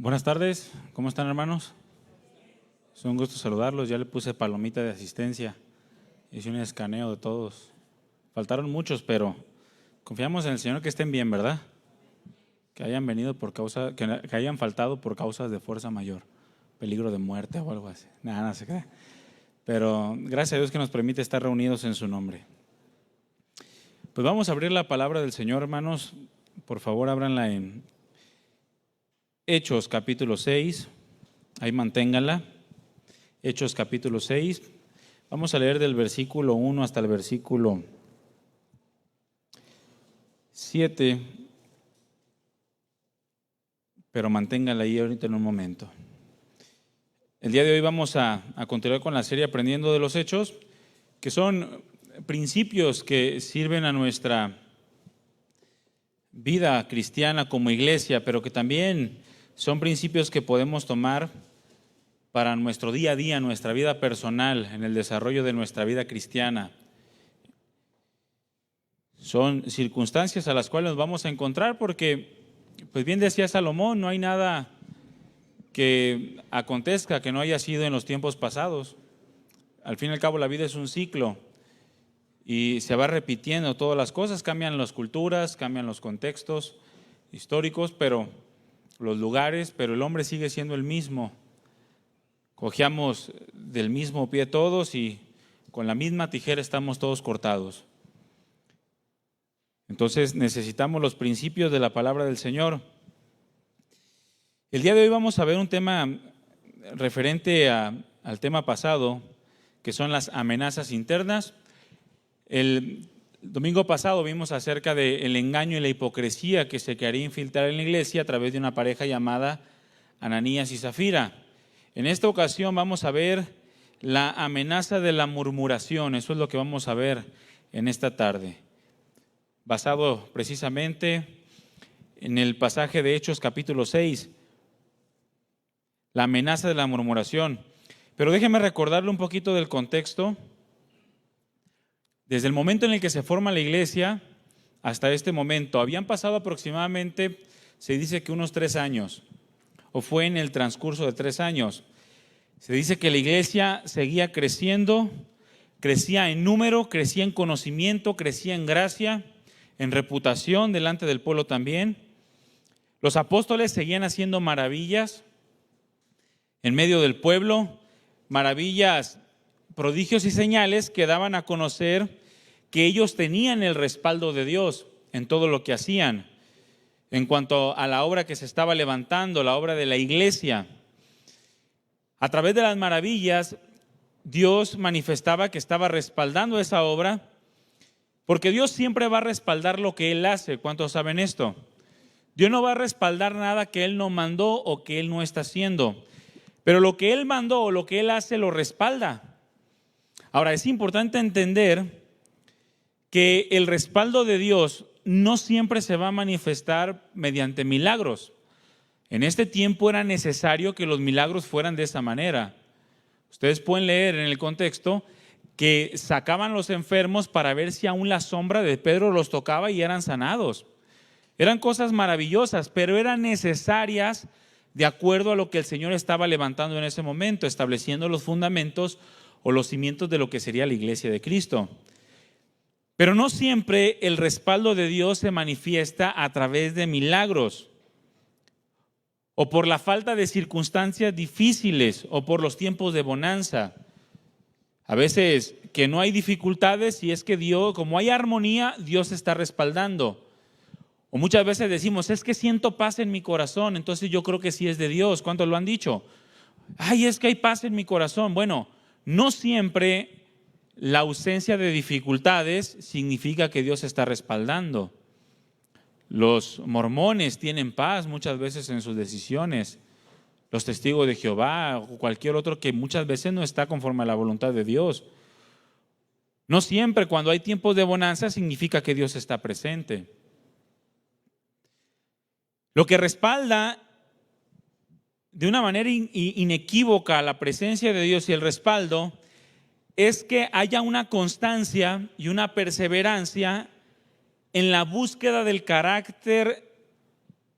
Buenas tardes, ¿cómo están, hermanos? Es un gusto saludarlos. Ya le puse palomita de asistencia, hice un escaneo de todos. Faltaron muchos, pero confiamos en el Señor que estén bien, ¿verdad? Que hayan venido por causa, que hayan faltado por causas de fuerza mayor, peligro de muerte o algo así. Nada, no se cree. Pero gracias a Dios que nos permite estar reunidos en su nombre. Pues vamos a abrir la palabra del Señor, hermanos. Por favor, ábranla en Hechos capítulo 6, ahí manténganla. Hechos capítulo 6, vamos a leer del versículo 1 hasta el versículo 7, pero manténganla ahí ahorita en un momento. El día de hoy vamos a continuar con la serie Aprendiendo de los Hechos, que son principios que sirven a nuestra vida cristiana como iglesia, pero que también son principios que podemos tomar para nuestro día a día, nuestra vida personal, en el desarrollo de nuestra vida cristiana. Son circunstancias a las cuales nos vamos a encontrar porque, pues bien decía Salomón, no hay nada que acontezca que no haya sido en los tiempos pasados. Al fin y al cabo la vida es un ciclo y se va repitiendo todas las cosas, cambian las culturas, cambian los contextos históricos, pero los lugares, pero el hombre sigue siendo el mismo. Cojeamos del mismo pie todos y con la misma tijera estamos todos cortados. Entonces necesitamos los principios de la palabra del Señor. El día de hoy vamos a ver un tema referente al tema pasado, que son las amenazas internas. El domingo pasado vimos acerca del engaño y la hipocresía que se quería infiltrar en la iglesia a través de una pareja llamada Ananías y Zafira. En esta ocasión vamos a ver la amenaza de la murmuración. Eso es lo que vamos a ver en esta tarde, basado precisamente en el pasaje de Hechos capítulo 6, la amenaza de la murmuración. Pero déjeme recordarle un poquito del contexto. Desde el momento en el que se forma la iglesia hasta este momento, habían pasado aproximadamente, se dice que unos 3 años, o fue en el transcurso de 3 años. Se dice que la iglesia seguía creciendo, crecía en número, crecía en conocimiento, crecía en gracia, en reputación delante del pueblo también. Los apóstoles seguían haciendo maravillas en medio del pueblo, maravillas, prodigios y señales que daban a conocer que ellos tenían el respaldo de Dios en todo lo que hacían. En cuanto a la obra que se estaba levantando, la obra de la iglesia, a través de las maravillas, Dios manifestaba que estaba respaldando esa obra, porque Dios siempre va a respaldar lo que Él hace. ¿Cuántos saben esto? Dios no va a respaldar nada que Él no mandó o que Él no está haciendo, pero lo que Él mandó o lo que Él hace lo respalda. Ahora, es importante entender que el respaldo de Dios no siempre se va a manifestar mediante milagros. En este tiempo era necesario que los milagros fueran de esa manera. Ustedes pueden leer en el contexto que sacaban los enfermos para ver si aún la sombra de Pedro los tocaba y eran sanados. Eran cosas maravillosas, pero eran necesarias de acuerdo a lo que el Señor estaba levantando en ese momento, estableciendo los fundamentos o los cimientos de lo que sería la iglesia de Cristo. Pero no siempre el respaldo de Dios se manifiesta a través de milagros, o por la falta de circunstancias difíciles, o por los tiempos de bonanza. A veces que no hay dificultades y es que Dios, como hay armonía, Dios está respaldando. O muchas veces decimos, es que siento paz en mi corazón, entonces yo creo que sí es de Dios. ¿Cuántos lo han dicho? Ay, es que hay paz en mi corazón. Bueno, no siempre la ausencia de dificultades significa que Dios está respaldando. Los mormones tienen paz muchas veces en sus decisiones. Los testigos de Jehová o cualquier otro que muchas veces no está conforme a la voluntad de Dios. No siempre cuando hay tiempos de bonanza significa que Dios está presente. Lo que respalda de una manera inequívoca la presencia de Dios y el respaldo es que haya una constancia y una perseverancia en la búsqueda del carácter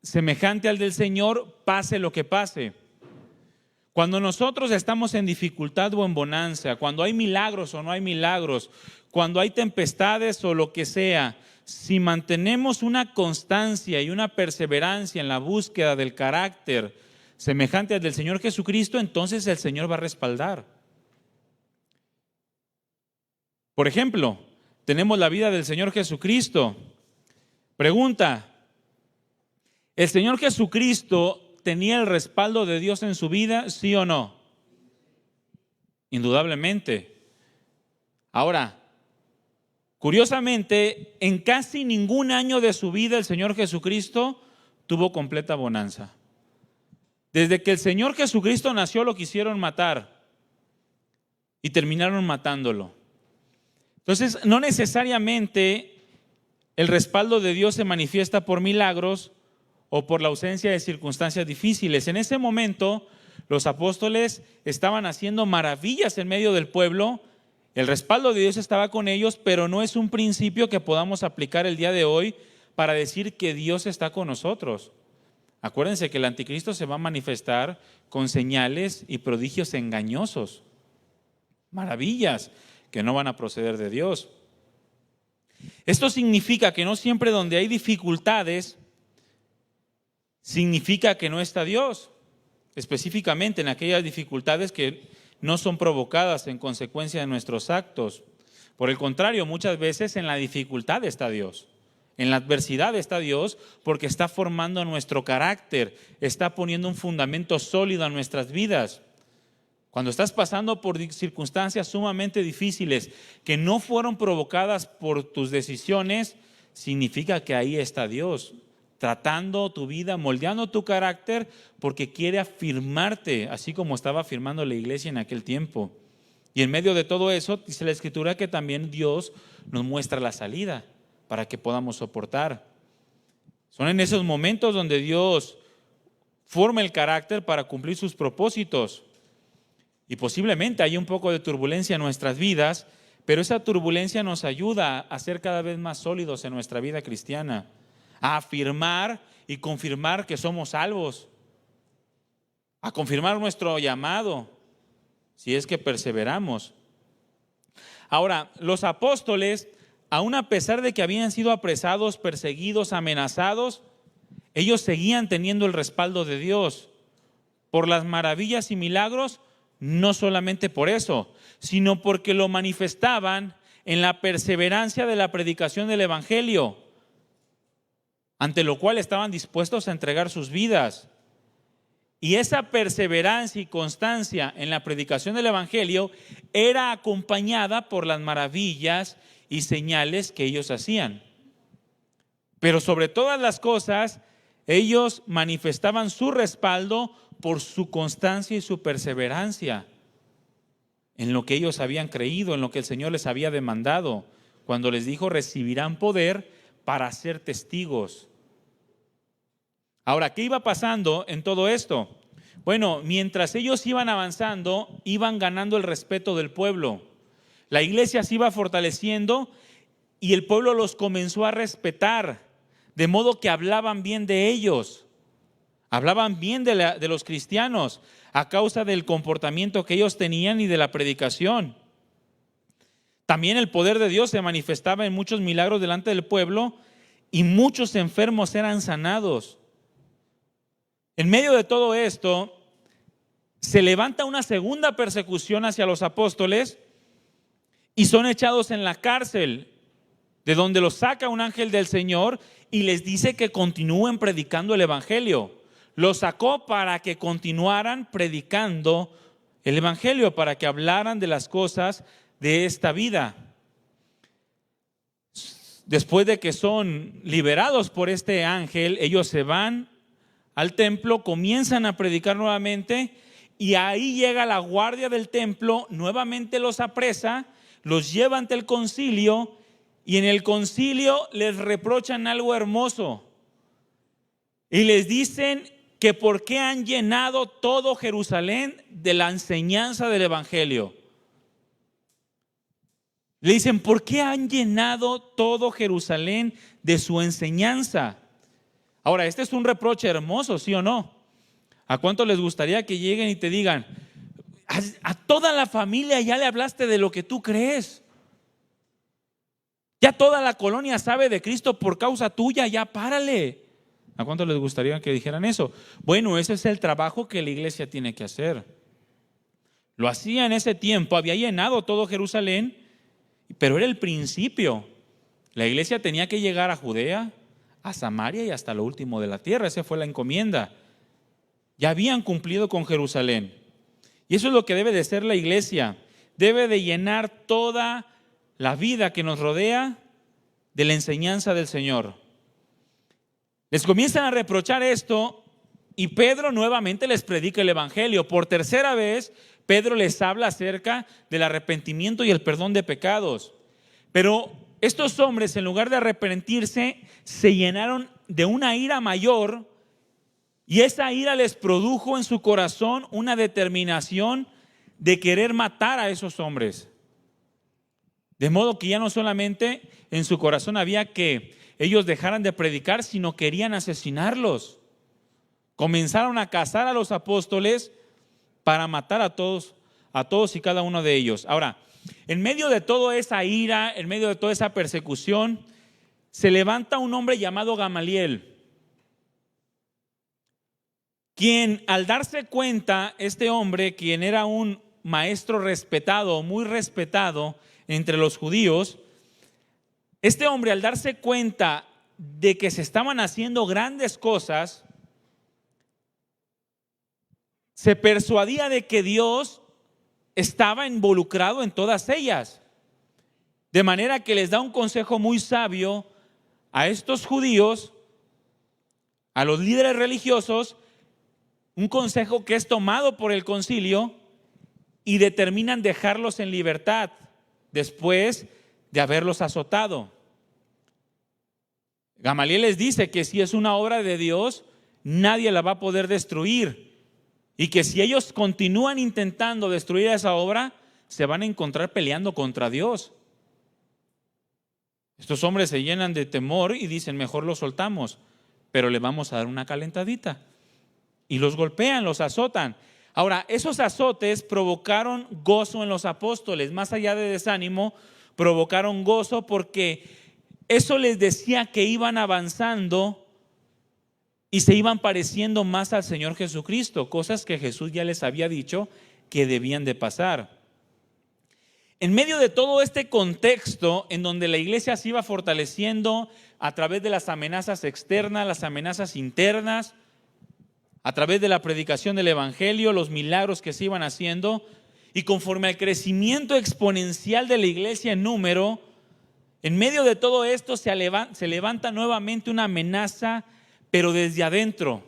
semejante al del Señor, pase lo que pase. Cuando nosotros estamos en dificultad o en bonanza, cuando hay milagros o no hay milagros, cuando hay tempestades o lo que sea, si mantenemos una constancia y una perseverancia en la búsqueda del carácter semejante al del Señor Jesucristo, entonces el Señor va a respaldar. Por ejemplo, tenemos la vida del Señor Jesucristo. Pregunta: ¿el Señor Jesucristo tenía el respaldo de Dios en su vida, sí o no? Indudablemente. Ahora, curiosamente, en casi ningún año de su vida el Señor Jesucristo tuvo completa bonanza. Desde que el Señor Jesucristo nació lo quisieron matar y terminaron matándolo. Entonces, no necesariamente el respaldo de Dios se manifiesta por milagros o por la ausencia de circunstancias difíciles. En ese momento, los apóstoles estaban haciendo maravillas en medio del pueblo. El respaldo de Dios estaba con ellos, pero no es un principio que podamos aplicar el día de hoy para decir que Dios está con nosotros. Acuérdense que el anticristo se va a manifestar con señales y prodigios engañosos, maravillas que no van a proceder de Dios. Esto significa que no siempre donde hay dificultades significa que no está Dios, específicamente en aquellas dificultades que no son provocadas en consecuencia de nuestros actos. Por el contrario, muchas veces en la dificultad está Dios, en la adversidad está Dios, porque está formando nuestro carácter, está poniendo un fundamento sólido a nuestras vidas. Cuando estás pasando por circunstancias sumamente difíciles que no fueron provocadas por tus decisiones, significa que ahí está Dios, tratando tu vida, moldeando tu carácter, porque quiere afirmarte, así como estaba afirmando la iglesia en aquel tiempo. Y en medio de todo eso, dice la Escritura que también Dios nos muestra la salida para que podamos soportar. Son en esos momentos donde Dios forma el carácter para cumplir sus propósitos. Y posiblemente hay un poco de turbulencia en nuestras vidas, pero esa turbulencia nos ayuda a ser cada vez más sólidos en nuestra vida cristiana, a afirmar y confirmar que somos salvos, a confirmar nuestro llamado, si es que perseveramos. Ahora, los apóstoles, aun a pesar de que habían sido apresados, perseguidos, amenazados, ellos seguían teniendo el respaldo de Dios por las maravillas y milagros. No solamente por eso, sino porque lo manifestaban en la perseverancia de la predicación del Evangelio, ante lo cual estaban dispuestos a entregar sus vidas. Y esa perseverancia y constancia en la predicación del Evangelio era acompañada por las maravillas y señales que ellos hacían. Pero sobre todas las cosas, ellos manifestaban su respaldo por su constancia y su perseverancia en lo que ellos habían creído, en lo que el Señor les había demandado, cuando les dijo: recibirán poder para ser testigos. Ahora, ¿qué iba pasando en todo esto? Bueno, mientras ellos iban avanzando, iban ganando el respeto del pueblo. La iglesia se iba fortaleciendo y el pueblo los comenzó a respetar, de modo que hablaban bien de ellos. Hablaban bien de los cristianos a causa del comportamiento que ellos tenían y de la predicación. También el poder de Dios se manifestaba en muchos milagros delante del pueblo y muchos enfermos eran sanados. En medio de todo esto, se levanta una segunda persecución hacia los apóstoles y son echados en la cárcel, de donde los saca un ángel del Señor y les dice que continúen predicando el Evangelio. Los sacó para que continuaran predicando el Evangelio, para que hablaran de las cosas de esta vida. Después de que son liberados por este ángel, ellos se van al templo, comienzan a predicar nuevamente y ahí llega la guardia del templo, nuevamente los apresa, los lleva ante el concilio y en el concilio les reprochan algo hermoso y les dicen que por qué han llenado todo Jerusalén de la enseñanza del Evangelio. Le dicen: ¿por qué han llenado todo Jerusalén de su enseñanza? Ahora, este es un reproche hermoso, ¿sí o no? ¿A cuánto les gustaría que lleguen y te digan, a toda la familia ya le hablaste de lo que tú crees? Ya toda la colonia sabe de Cristo por causa tuya, ya párale. ¿A cuánto les gustaría que dijeran eso? Bueno, ese es el trabajo que la iglesia tiene que hacer. Lo hacía en ese tiempo, había llenado todo Jerusalén, pero era el principio. La iglesia tenía que llegar a Judea, a Samaria y hasta lo último de la tierra. Esa fue la encomienda. Ya habían cumplido con Jerusalén. Y eso es lo que debe de ser la iglesia. Debe de llenar toda la vida que nos rodea de la enseñanza del Señor. Les comienzan a reprochar esto y Pedro nuevamente les predica el evangelio. Por tercera vez, Pedro les habla acerca del arrepentimiento y el perdón de pecados. Pero estos hombres, en lugar de arrepentirse, se llenaron de una ira mayor, y esa ira les produjo en su corazón una determinación de querer matar a esos hombres. De modo que ya no solamente en su corazón había que ellos dejaran de predicar, sino querían asesinarlos. Comenzaron a cazar a los apóstoles para matar a todos y cada uno de ellos. Ahora, en medio de toda esa ira, en medio de toda esa persecución, se levanta un hombre llamado Gamaliel, quien, al darse cuenta, este hombre, quien era un maestro respetado, muy respetado entre los judíos, este hombre, al darse cuenta de que se estaban haciendo grandes cosas, se persuadía de que Dios estaba involucrado en todas ellas. De manera que les da un consejo muy sabio a estos judíos, a los líderes religiosos, un consejo que es tomado por el concilio, y determinan dejarlos en libertad después de haberlos azotado. Gamaliel les dice que si es una obra de Dios, nadie la va a poder destruir, y que si ellos continúan intentando destruir esa obra, se van a encontrar peleando contra Dios. Estos hombres se llenan de temor y dicen, mejor los soltamos, pero le vamos a dar una calentadita. Y los golpean, los azotan. Ahora, esos azotes provocaron gozo en los apóstoles. Más allá de desánimo, provocaron gozo, porque eso les decía que iban avanzando y se iban pareciendo más al Señor Jesucristo, cosas que Jesús ya les había dicho que debían de pasar. En medio de todo este contexto en donde la iglesia se iba fortaleciendo a través de las amenazas externas, las amenazas internas, a través de la predicación del evangelio, los milagros que se iban haciendo, y conforme al crecimiento exponencial de la iglesia en número, en medio de todo esto se levanta nuevamente una amenaza, pero desde adentro.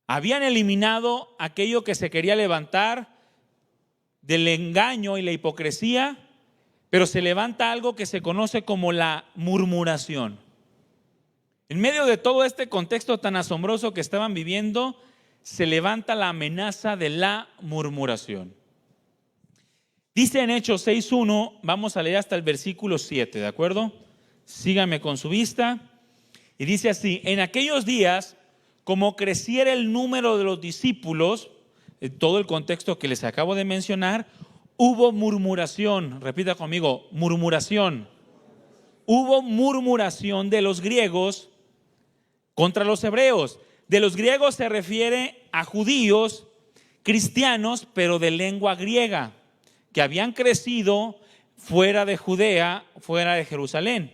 Habían eliminado aquello que se quería levantar del engaño y la hipocresía, pero se levanta algo que se conoce como la murmuración. En medio de todo este contexto tan asombroso que estaban viviendo, se levanta la amenaza de la murmuración. Dice en Hechos 6:1, vamos a leer hasta el versículo 7, ¿de acuerdo? Síganme con su vista. Y dice así: en aquellos días, como creciera el número de los discípulos, todo el contexto que les acabo de mencionar, hubo murmuración. Repita conmigo, murmuración. Hubo murmuración de los griegos contra los hebreos. De los griegos se refiere a judíos cristianos, pero de lengua griega, que habían crecido fuera de Judea, fuera de Jerusalén.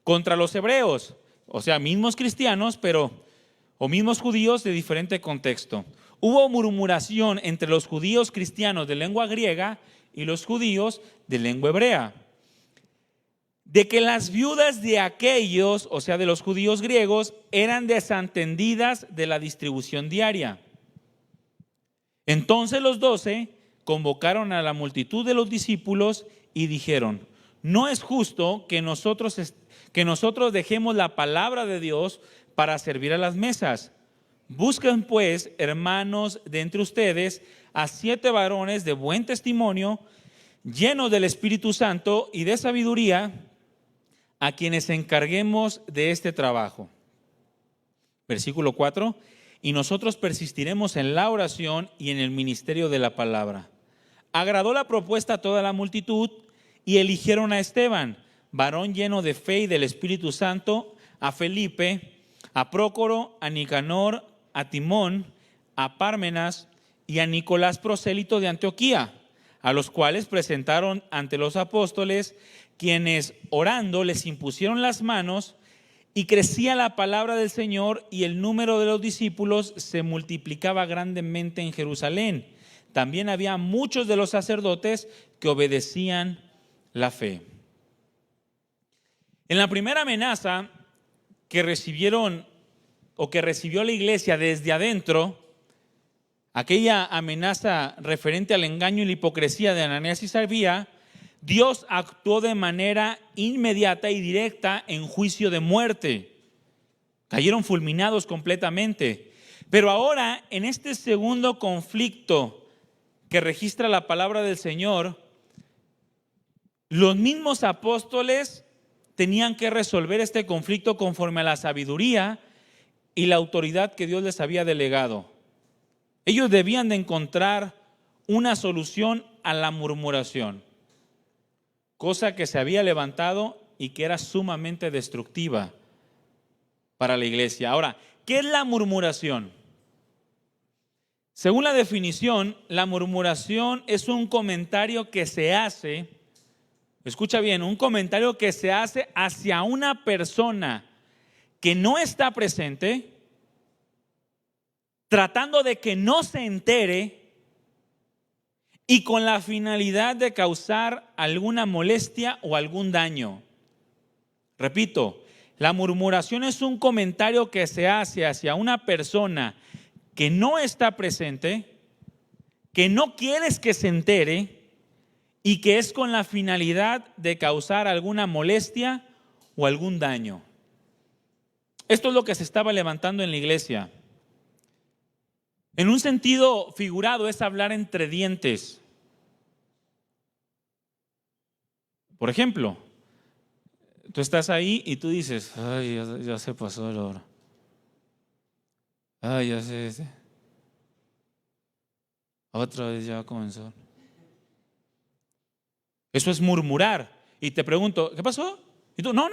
Contra los hebreos, o sea, mismos cristianos, o mismos judíos de diferente contexto. Hubo murmuración entre los judíos cristianos de lengua griega y los judíos de lengua hebrea, de que las viudas de aquellos, o sea, de los judíos griegos, eran desentendidas de la distribución diaria. Entonces los 12 convocaron a la multitud de los discípulos y dijeron: no es justo que nosotros dejemos la palabra de Dios para servir a las mesas. Busquen pues, hermanos, de entre ustedes a 7 varones de buen testimonio, llenos del Espíritu Santo y de sabiduría, a quienes encarguemos de este trabajo. Versículo 4, y nosotros persistiremos en la oración y en el ministerio de la palabra. Agradó la propuesta a toda la multitud y eligieron a Esteban, varón lleno de fe y del Espíritu Santo, a Felipe, a Prócoro, a Nicanor, a Timón, a Pármenas y a Nicolás, prosélito de Antioquía, a los cuales presentaron ante los apóstoles, quienes orando les impusieron las manos, y crecía la palabra del Señor y el número de los discípulos se multiplicaba grandemente en Jerusalén. También había muchos de los sacerdotes que obedecían la fe. En la primera amenaza que recibieron o que recibió la iglesia desde adentro, aquella amenaza referente al engaño y la hipocresía de Ananías y Zafira, Dios actuó de manera inmediata y directa en juicio de muerte. Cayeron fulminados completamente. Pero ahora, en este segundo conflicto que registra la palabra del Señor, los mismos apóstoles tenían que resolver este conflicto conforme a la sabiduría y la autoridad que Dios les había delegado. Ellos debían de encontrar una solución a la murmuración, cosa que se había levantado y que era sumamente destructiva para la iglesia. Ahora, ¿qué es la murmuración? Según la definición, la murmuración es un comentario que se hace, escucha bien, un comentario que se hace hacia una persona que no está presente, tratando de que no se entere y con la finalidad de causar alguna molestia o algún daño. Repito, la murmuración es un comentario que se hace hacia una persona que no está presente, que no quieres que se entere y que es con la finalidad de causar alguna molestia o algún daño. Esto es lo que se estaba levantando en la iglesia. En un sentido figurado es hablar entre dientes. Por ejemplo, tú estás ahí y tú dices, ay, ya se pasó la hora. Ay, ya se. Otra vez ya comenzó. Eso es murmurar. Y te pregunto, ¿qué pasó? Y tú, no,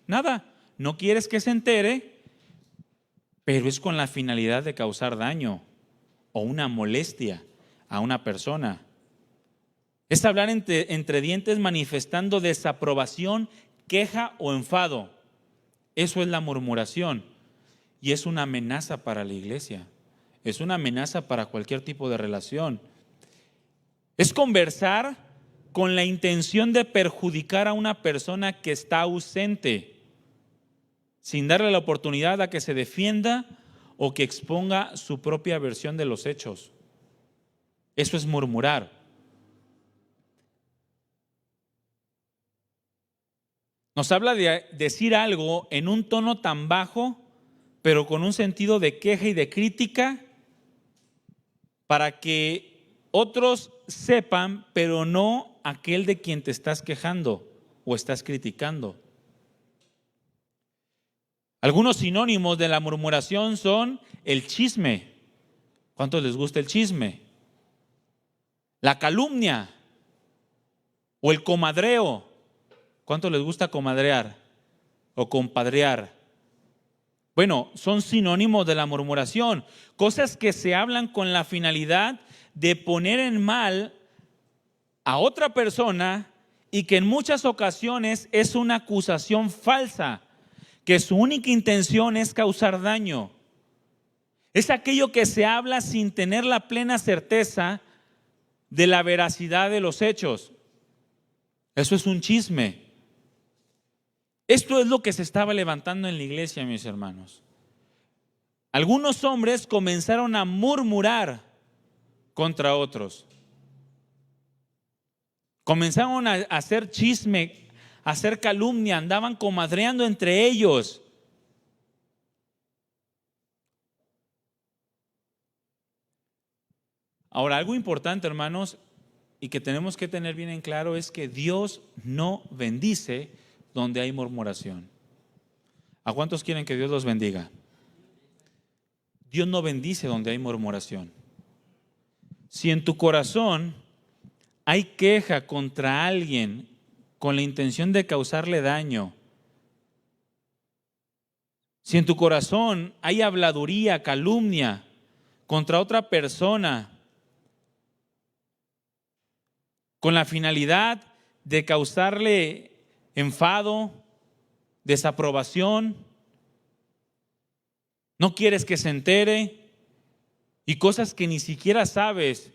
nada. No quieres que se entere, pero es con la finalidad de causar daño o una molestia a una persona. Es hablar entre dientes manifestando desaprobación, queja o enfado. Eso es la murmuración y es una amenaza para la iglesia. Es una amenaza para cualquier tipo de relación. Es conversar con la intención de perjudicar a una persona que está ausente, sin darle la oportunidad a que se defienda o que exponga su propia versión de los hechos. Eso es murmurar. Nos habla de decir algo en un tono tan bajo, pero con un sentido de queja y de crítica, para que otros sepan, pero no aquel de quien te estás quejando o estás criticando. Algunos sinónimos de la murmuración son el chisme. ¿Cuántos les gusta el chisme? La calumnia o el comadreo. ¿Cuántos les gusta comadrear o compadrear? Bueno, son sinónimos de la murmuración. Cosas que se hablan con la finalidad de poner en mal a otra persona y que en muchas ocasiones es una acusación falsa, que su única intención es causar daño. Es aquello que se habla sin tener la plena certeza de la veracidad de los hechos. Eso es un chisme. Esto es lo que se estaba levantando en la iglesia, mis hermanos. Algunos hombres comenzaron a murmurar contra otros. Comenzaron a hacer chisme, a hacer calumnia, andaban comadreando entre ellos. Ahora, algo importante, hermanos, y que tenemos que tener bien en claro es que Dios no bendice donde hay murmuración. ¿A cuántos quieren que Dios los bendiga? Dios no bendice donde hay murmuración. Si en tu corazón hay queja contra alguien con la intención de causarle daño, si en tu corazón hay habladuría, calumnia contra otra persona, con la finalidad de causarle enfado, desaprobación, no quieres que se entere y cosas que ni siquiera sabes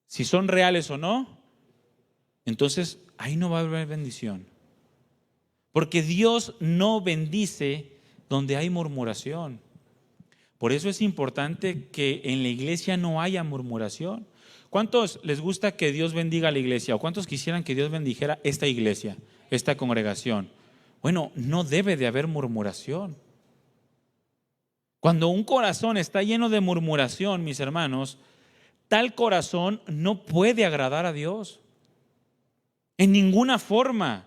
si son reales o no, entonces ahí no va a haber bendición. Porque Dios no bendice donde hay murmuración. Por eso es importante que en la iglesia no haya murmuración. ¿Cuántos les gusta que Dios bendiga a la iglesia? ¿O cuántos quisieran que Dios bendijera esta iglesia, esta congregación? Bueno, no debe de haber murmuración. Cuando un corazón está lleno de murmuración, mis hermanos, tal corazón no puede agradar a Dios en ninguna forma.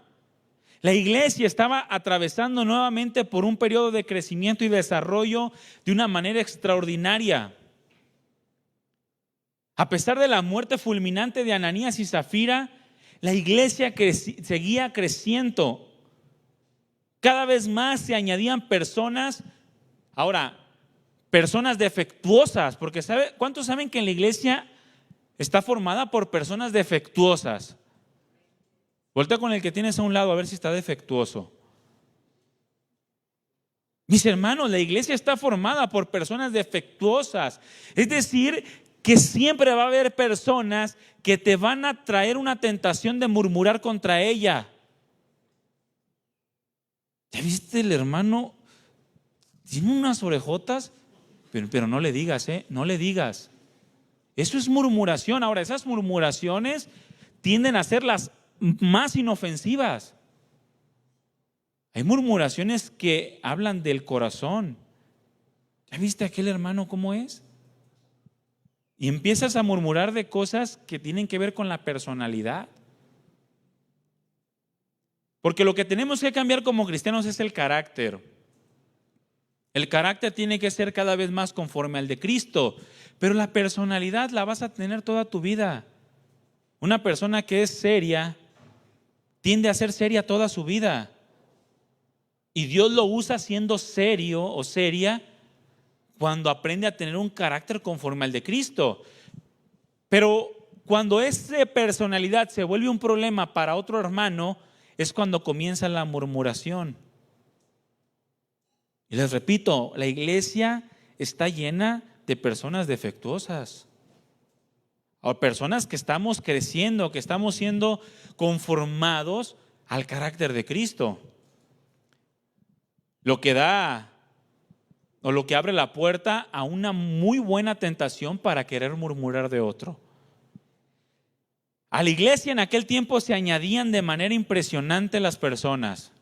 La iglesia estaba atravesando nuevamente por un periodo de crecimiento y desarrollo de una manera extraordinaria. A pesar de la muerte fulminante de Ananías y Zafira, la iglesia seguía creciendo. Cada vez más se añadían personas, ahora, personas defectuosas, porque ¿cuántos saben que en la iglesia está formada por personas defectuosas? Voltea con el que tienes a un lado a ver si está defectuoso. Mis hermanos, la iglesia está formada por personas defectuosas. Es decir, que siempre va a haber personas que te van a traer una tentación de murmurar contra ella. ¿Ya viste el hermano? Tiene unas orejotas, pero no le digas, no le digas. Eso es murmuración. Ahora, esas murmuraciones tienden a ser las más inofensivas. Hay murmuraciones que hablan del corazón. ¿Ya viste aquel hermano cómo es? Y empiezas a murmurar de cosas que tienen que ver con la personalidad. Porque lo que tenemos que cambiar como cristianos es el carácter. El carácter tiene que ser cada vez más conforme al de Cristo, pero la personalidad la vas a tener toda tu vida. Una persona que es seria tiende a ser seria toda su vida. Y Dios lo usa siendo serio o seria cuando aprende a tener un carácter conforme al de Cristo. Pero cuando esa personalidad se vuelve un problema para otro hermano, es cuando comienza la murmuración. Y les repito, la iglesia está llena de personas defectuosas. O personas que estamos creciendo, que estamos siendo conformados al carácter de Cristo. Lo que da o lo que abre la puerta a una muy buena tentación para querer murmurar de otro. A la iglesia en aquel tiempo se añadían de manera impresionante las personas.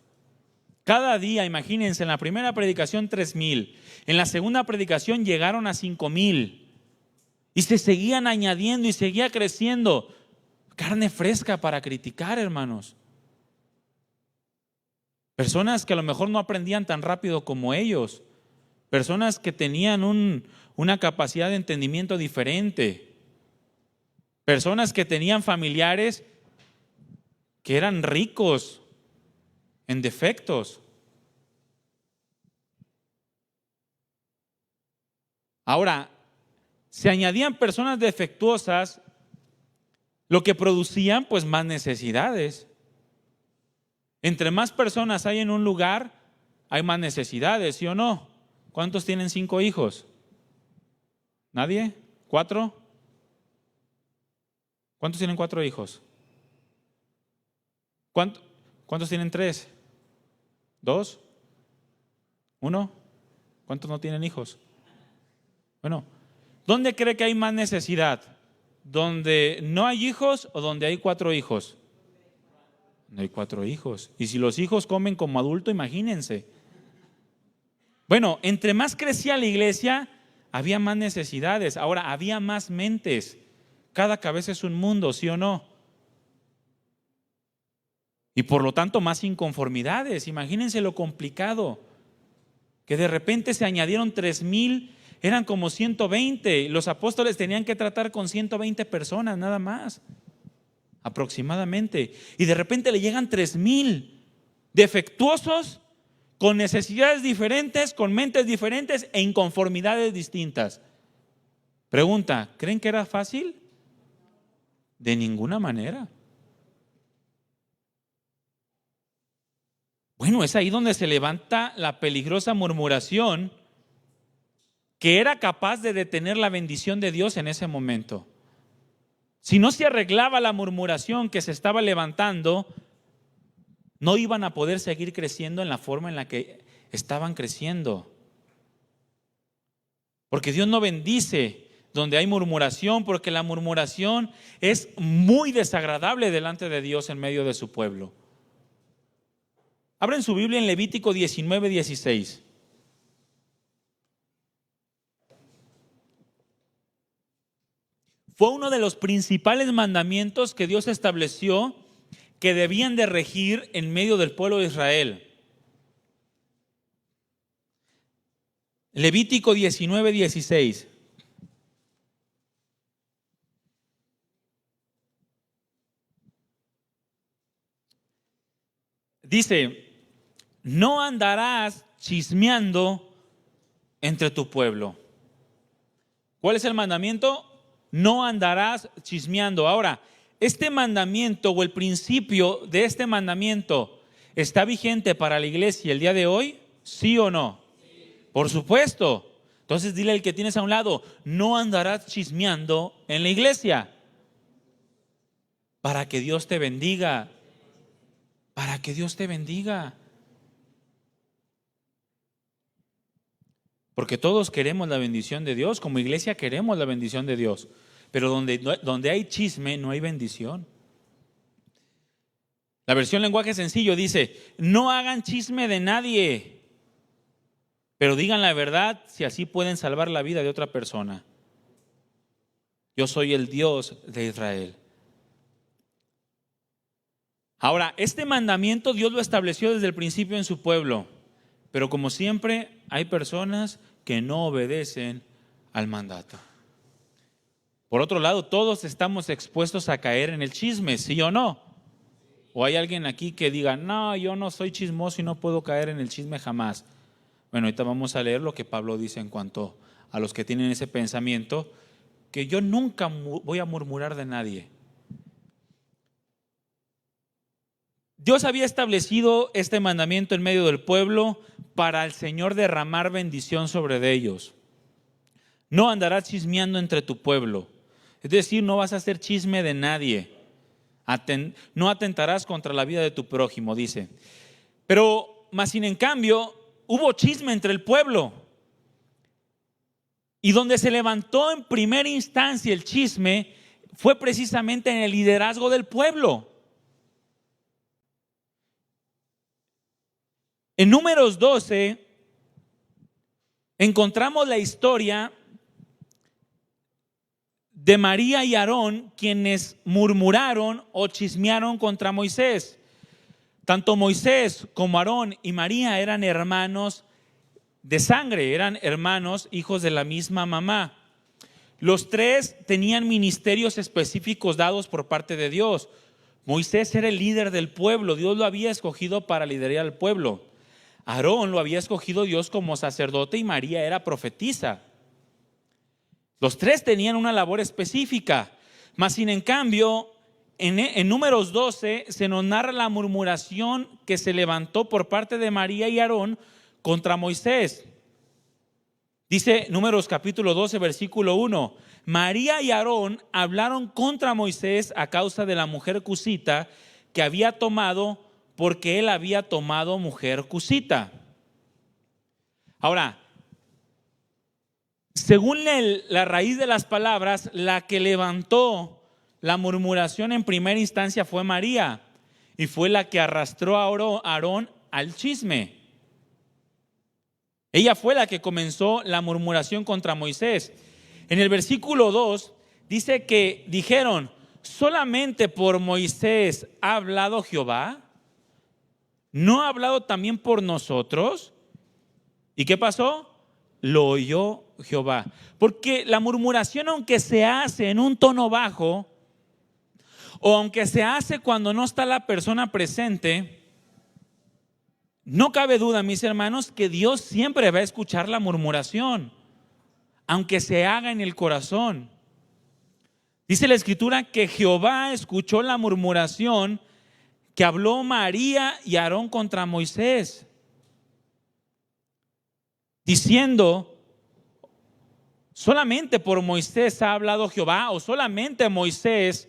Cada día, imagínense, en la primera predicación 3,000, en la segunda predicación llegaron a 5,000 y se seguían añadiendo y seguía creciendo. Carne fresca para criticar, hermanos. Personas que a lo mejor no aprendían tan rápido como ellos. Personas que tenían una capacidad de entendimiento diferente. Personas que tenían familiares que eran ricos en defectos. Ahora, se añadían personas defectuosas, lo que producían pues más necesidades. Entre más personas hay en un lugar, hay más necesidades, ¿sí o no? ¿Cuántos tienen 5 hijos? ¿Nadie? ¿4? ¿Cuántos tienen 4 hijos? ¿Cuántos tienen 3? ¿2? ¿1? ¿Cuántos no tienen hijos? Bueno, ¿dónde cree que hay más necesidad? ¿Donde no hay hijos o donde hay 4 hijos? No hay 4 hijos. Y si los hijos comen como adulto, imagínense. Bueno, entre más crecía la iglesia, había más necesidades. Ahora, había más mentes. Cada cabeza es un mundo, ¿sí o no? Y por lo tanto, más inconformidades. Imagínense lo complicado que de repente se añadieron 3,000, eran como 120. Los apóstoles tenían que tratar con 120 personas nada más, aproximadamente. Y de repente le llegan 3,000 defectuosos, con necesidades diferentes, con mentes diferentes e inconformidades distintas. Pregunta, ¿creen que era fácil? De ninguna manera. Bueno, es ahí donde se levanta la peligrosa murmuración que era capaz de detener la bendición de Dios en ese momento. Si no se arreglaba la murmuración que se estaba levantando, no iban a poder seguir creciendo en la forma en la que estaban creciendo. Porque Dios no bendice donde hay murmuración, porque la murmuración es muy desagradable delante de Dios en medio de su pueblo. Abren su Biblia en Levítico 19:16. Fue uno de los principales mandamientos que Dios estableció que debían de regir en medio del pueblo de Israel. Levítico 19:16. Dice: no andarás chismeando entre tu pueblo. ¿Cuál es el mandamiento? No andarás chismeando. Ahora, este mandamiento o el principio de este mandamiento ¿está vigente para la iglesia el día de hoy? ¿Sí o no? Sí. Por supuesto. Entonces dile al que tienes a un lado: no andarás chismeando en la iglesia. Para que Dios te bendiga. Para que Dios te bendiga. Porque todos queremos la bendición de Dios, como iglesia queremos la bendición de Dios. Pero donde hay chisme no hay bendición. La versión lenguaje sencillo dice: no hagan chisme de nadie, pero digan la verdad si así pueden salvar la vida de otra persona. Yo soy el Dios de Israel. Ahora, este mandamiento Dios lo estableció desde el principio en su pueblo, pero como siempre hay personas que no obedecen al mandato. Por otro lado, todos estamos expuestos a caer en el chisme, ¿sí o no? ¿O hay alguien aquí que diga: no, yo no soy chismoso y no puedo caer en el chisme jamás? Bueno, ahorita vamos a leer lo que Pablo dice en cuanto a los que tienen ese pensamiento, que yo nunca voy a murmurar de nadie. Dios había establecido este mandamiento en medio del pueblo para el Señor derramar bendición sobre de ellos. No andarás chismeando entre tu pueblo. Es decir, no vas a hacer chisme de nadie. No atentarás contra la vida de tu prójimo, dice. Pero, más sin en cambio, hubo chisme entre el pueblo. Y donde se levantó en primera instancia el chisme fue precisamente en el liderazgo del pueblo. En Números 12 encontramos la historia de María y Aarón, quienes murmuraron o chismearon contra Moisés. Tanto Moisés como Aarón y María eran hermanos de sangre, eran hermanos, hijos de la misma mamá. Los tres tenían ministerios específicos dados por parte de Dios. Moisés era el líder del pueblo, Dios lo había escogido para liderar al pueblo. Aarón lo había escogido Dios como sacerdote y María era profetisa. Los tres tenían una labor específica, mas sin en cambio, en Números 12 se nos narra la murmuración que se levantó por parte de María y Aarón contra Moisés. Dice Números capítulo 12, versículo 1: María y Aarón hablaron contra Moisés a causa de la mujer cusita que había tomado, porque él había tomado mujer cusita. Ahora, según la raíz de las palabras, la que levantó la murmuración en primera instancia fue María, y fue la que arrastró a Aarón al chisme. Ella fue la que comenzó la murmuración contra Moisés. En el versículo 2 dice que dijeron: ¿solamente por Moisés ha hablado Jehová? ¿No ha hablado también por nosotros? ¿Y qué pasó? Lo oyó Jehová. Porque la murmuración, aunque se hace en un tono bajo, o aunque se hace cuando no está la persona presente, no cabe duda, mis hermanos, que Dios siempre va a escuchar la murmuración, aunque se haga en el corazón. Dice la Escritura que Jehová escuchó la murmuración que habló María y Aarón contra Moisés, diciendo: ¿solamente por Moisés ha hablado Jehová? ¿O solamente Moisés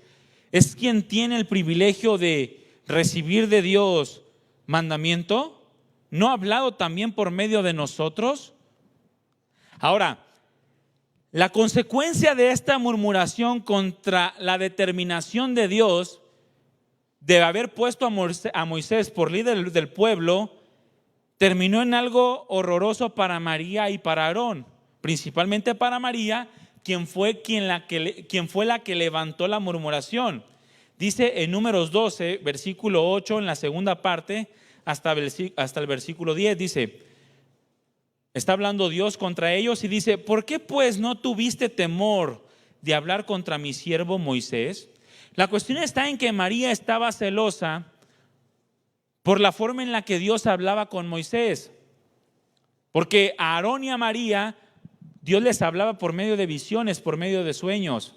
es quien tiene el privilegio de recibir de Dios mandamiento? ¿No ha hablado también por medio de nosotros? Ahora, la consecuencia de esta murmuración contra la determinación de Dios de haber puesto a Moisés por líder del pueblo terminó en algo horroroso para María y para Aarón, principalmente para María, quien fue la que levantó la murmuración. Dice en Números 12, versículo 8, en la segunda parte, hasta el versículo 10, dice, está hablando Dios contra ellos y dice: ¿por qué pues no tuviste temor de hablar contra mi siervo Moisés? La cuestión está en que María estaba celosa por la forma en la que Dios hablaba con Moisés, porque a Aarón y a María Dios les hablaba por medio de visiones, por medio de sueños.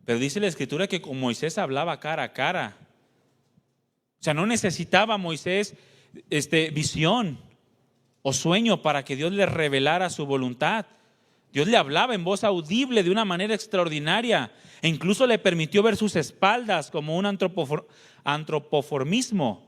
Pero dice la Escritura que con Moisés hablaba cara a cara. O sea, no necesitaba Moisés visión o sueño para que Dios le revelara su voluntad. Dios le hablaba en voz audible de una manera extraordinaria, e incluso le permitió ver sus espaldas como un antropoformismo.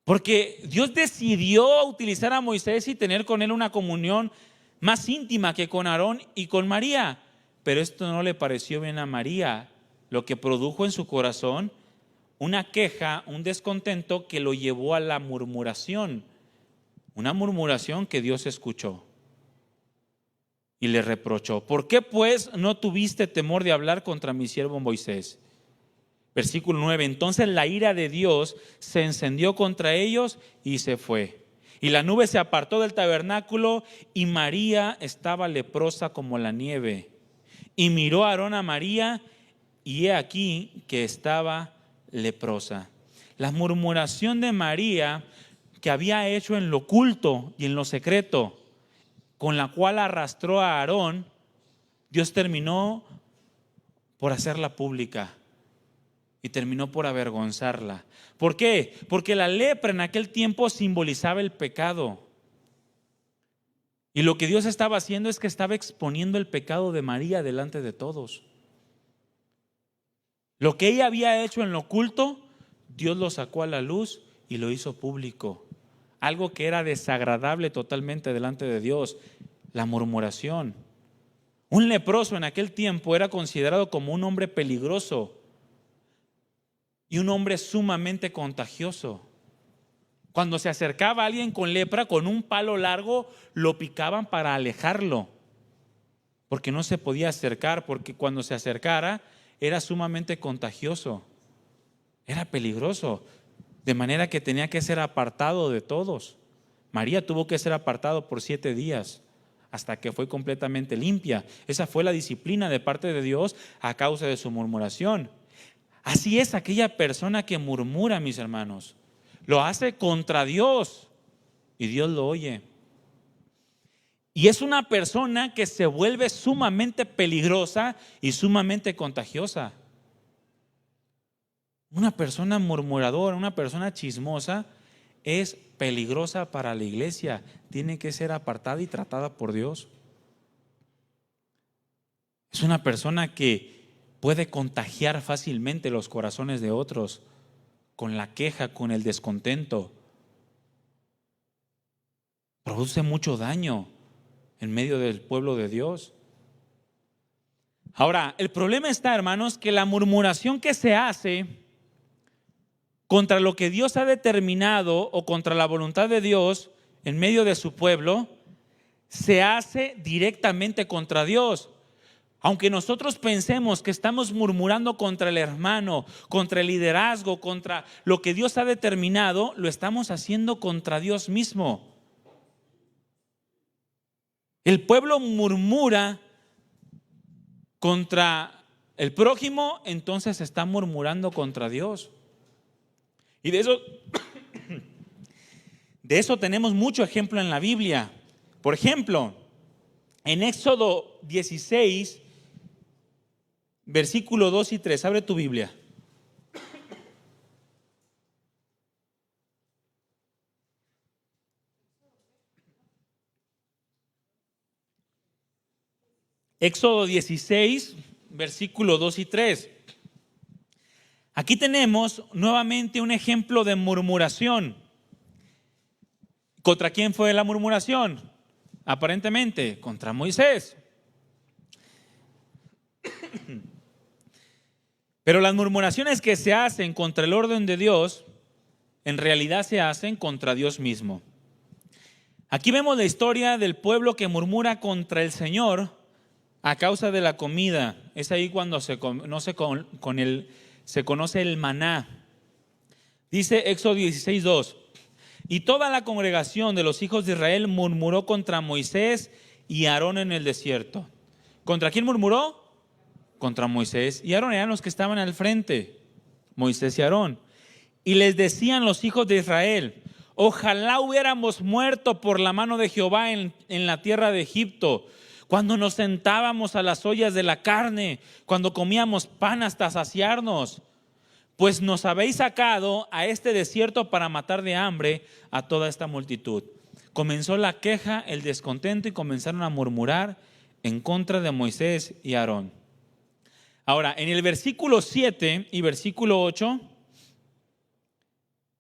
Porque Dios decidió utilizar a Moisés y tener con él una comunión más íntima que con Aarón y con María. Pero esto no le pareció bien a María, lo que produjo en su corazón una queja, un descontento que lo llevó a la murmuración. Una murmuración que Dios escuchó y le reprochó: ¿por qué pues no tuviste temor de hablar contra mi siervo Moisés? Versículo 9, entonces la ira de Dios se encendió contra ellos y se fue. Y la nube se apartó del tabernáculo y María estaba leprosa como la nieve. Y miró a Aarón a María y he aquí que estaba leprosa. La murmuración de María, que había hecho en lo oculto y en lo secreto, con la cual arrastró a Aarón, Dios terminó por hacerla pública y terminó por avergonzarla. ¿Por qué? Porque la lepra en aquel tiempo simbolizaba el pecado. Y lo que Dios estaba haciendo es que estaba exponiendo el pecado de María delante de todos. Lo que ella había hecho en lo oculto, Dios lo sacó a la luz y lo hizo público. Algo que era desagradable totalmente delante de Dios, la murmuración. Un leproso en aquel tiempo era considerado como un hombre peligroso y un hombre sumamente contagioso. Cuando se acercaba a alguien con lepra, con un palo largo lo picaban para alejarlo, porque no se podía acercar, porque cuando se acercara era sumamente contagioso, era peligroso, de manera que tenía que ser apartado de todos. María tuvo que ser apartado por 7 días hasta que fue completamente limpia. Esa fue la disciplina de parte de Dios a causa de su murmuración. Así es aquella persona que murmura, mis hermanos. Lo hace contra Dios y Dios lo oye. Y es una persona que se vuelve sumamente peligrosa y sumamente contagiosa. Una persona murmuradora, una persona chismosa es peligrosa para la iglesia. Tiene que ser apartada y tratada por Dios. Es una persona que puede contagiar fácilmente los corazones de otros con la queja, con el descontento. Produce mucho daño en medio del pueblo de Dios. Ahora, el problema está, hermanos, que la murmuración que se hace contra lo que Dios ha determinado o contra la voluntad de Dios en medio de su pueblo, se hace directamente contra Dios. Aunque nosotros pensemos que estamos murmurando contra el hermano, contra el liderazgo, contra lo que Dios ha determinado, lo estamos haciendo contra Dios mismo. El pueblo murmura contra el prójimo, entonces está murmurando contra Dios. Y de eso tenemos mucho ejemplo en la Biblia. Por ejemplo, en Éxodo 16, versículo 2 y 3. Abre tu Biblia. Éxodo 16, versículo 2 y 3. Aquí tenemos nuevamente un ejemplo de murmuración. ¿Contra quién fue la murmuración? Aparentemente, contra Moisés. Pero las murmuraciones que se hacen contra el orden de Dios, en realidad se hacen contra Dios mismo. Aquí vemos la historia del pueblo que murmura contra el Señor a causa de la comida. Es ahí cuando se conoce el maná. Dice Éxodo 16:2. Y toda la congregación de los hijos de Israel murmuró contra Moisés y Aarón en el desierto. ¿Contra quién murmuró? Contra Moisés y Aarón. Eran los que estaban al frente, Moisés y Aarón. Y les decían los hijos de Israel: ojalá hubiéramos muerto por la mano de Jehová en la tierra de Egipto, cuando nos sentábamos a las ollas de la carne, cuando comíamos pan hasta saciarnos. Pues nos habéis sacado a este desierto para matar de hambre a toda esta multitud. Comenzó la queja, el descontento, y comenzaron a murmurar en contra de Moisés y Aarón. Ahora, en el versículo 7 y versículo 8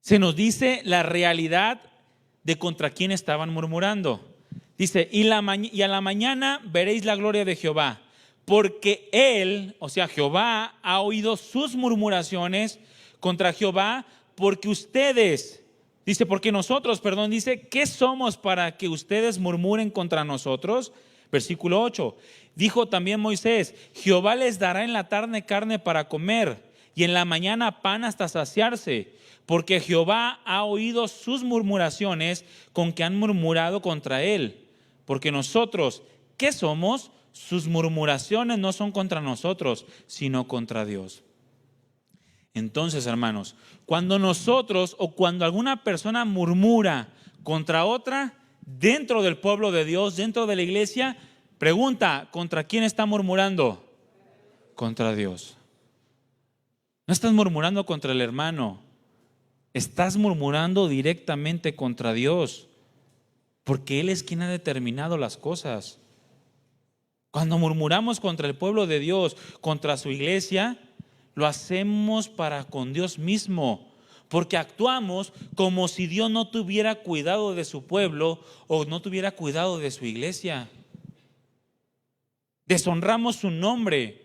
se nos dice la realidad de contra quién estaban murmurando. Dice: y a la mañana veréis la gloria de Jehová, porque él, o sea Jehová, ha oído sus murmuraciones contra Jehová, porque ustedes, dice, porque nosotros, perdón, dice, ¿qué somos para que ustedes murmuren contra nosotros? Versículo 8. Dijo también Moisés: Jehová les dará en la tarde carne para comer, y en la mañana pan hasta saciarse, porque Jehová ha oído sus murmuraciones con que han murmurado contra él. Porque nosotros, ¿qué somos? Sus murmuraciones no son contra nosotros, sino contra Dios. Entonces, hermanos, cuando nosotros o cuando alguna persona murmura contra otra dentro del pueblo de Dios, dentro de la iglesia, pregunta: ¿contra quién está murmurando? Contra Dios. No estás murmurando contra el hermano, estás murmurando directamente contra Dios, porque Él es quien ha determinado las cosas. Cuando murmuramos contra el pueblo de Dios, contra su iglesia, lo hacemos para con Dios mismo, porque actuamos como si Dios no tuviera cuidado de su pueblo o no tuviera cuidado de su iglesia. Deshonramos su nombre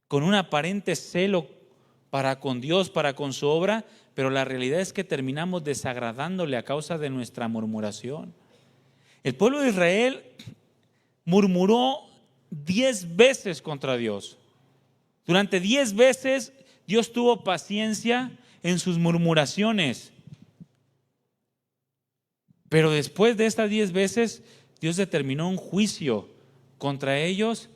con un aparente celo para con Dios, para con su obra, pero la realidad es que terminamos desagradándole a causa de nuestra murmuración. El pueblo de Israel murmuró 10 veces contra Dios. Durante 10 veces Dios tuvo paciencia en sus murmuraciones. Pero después de estas 10 veces, Dios determinó un juicio contra ellos,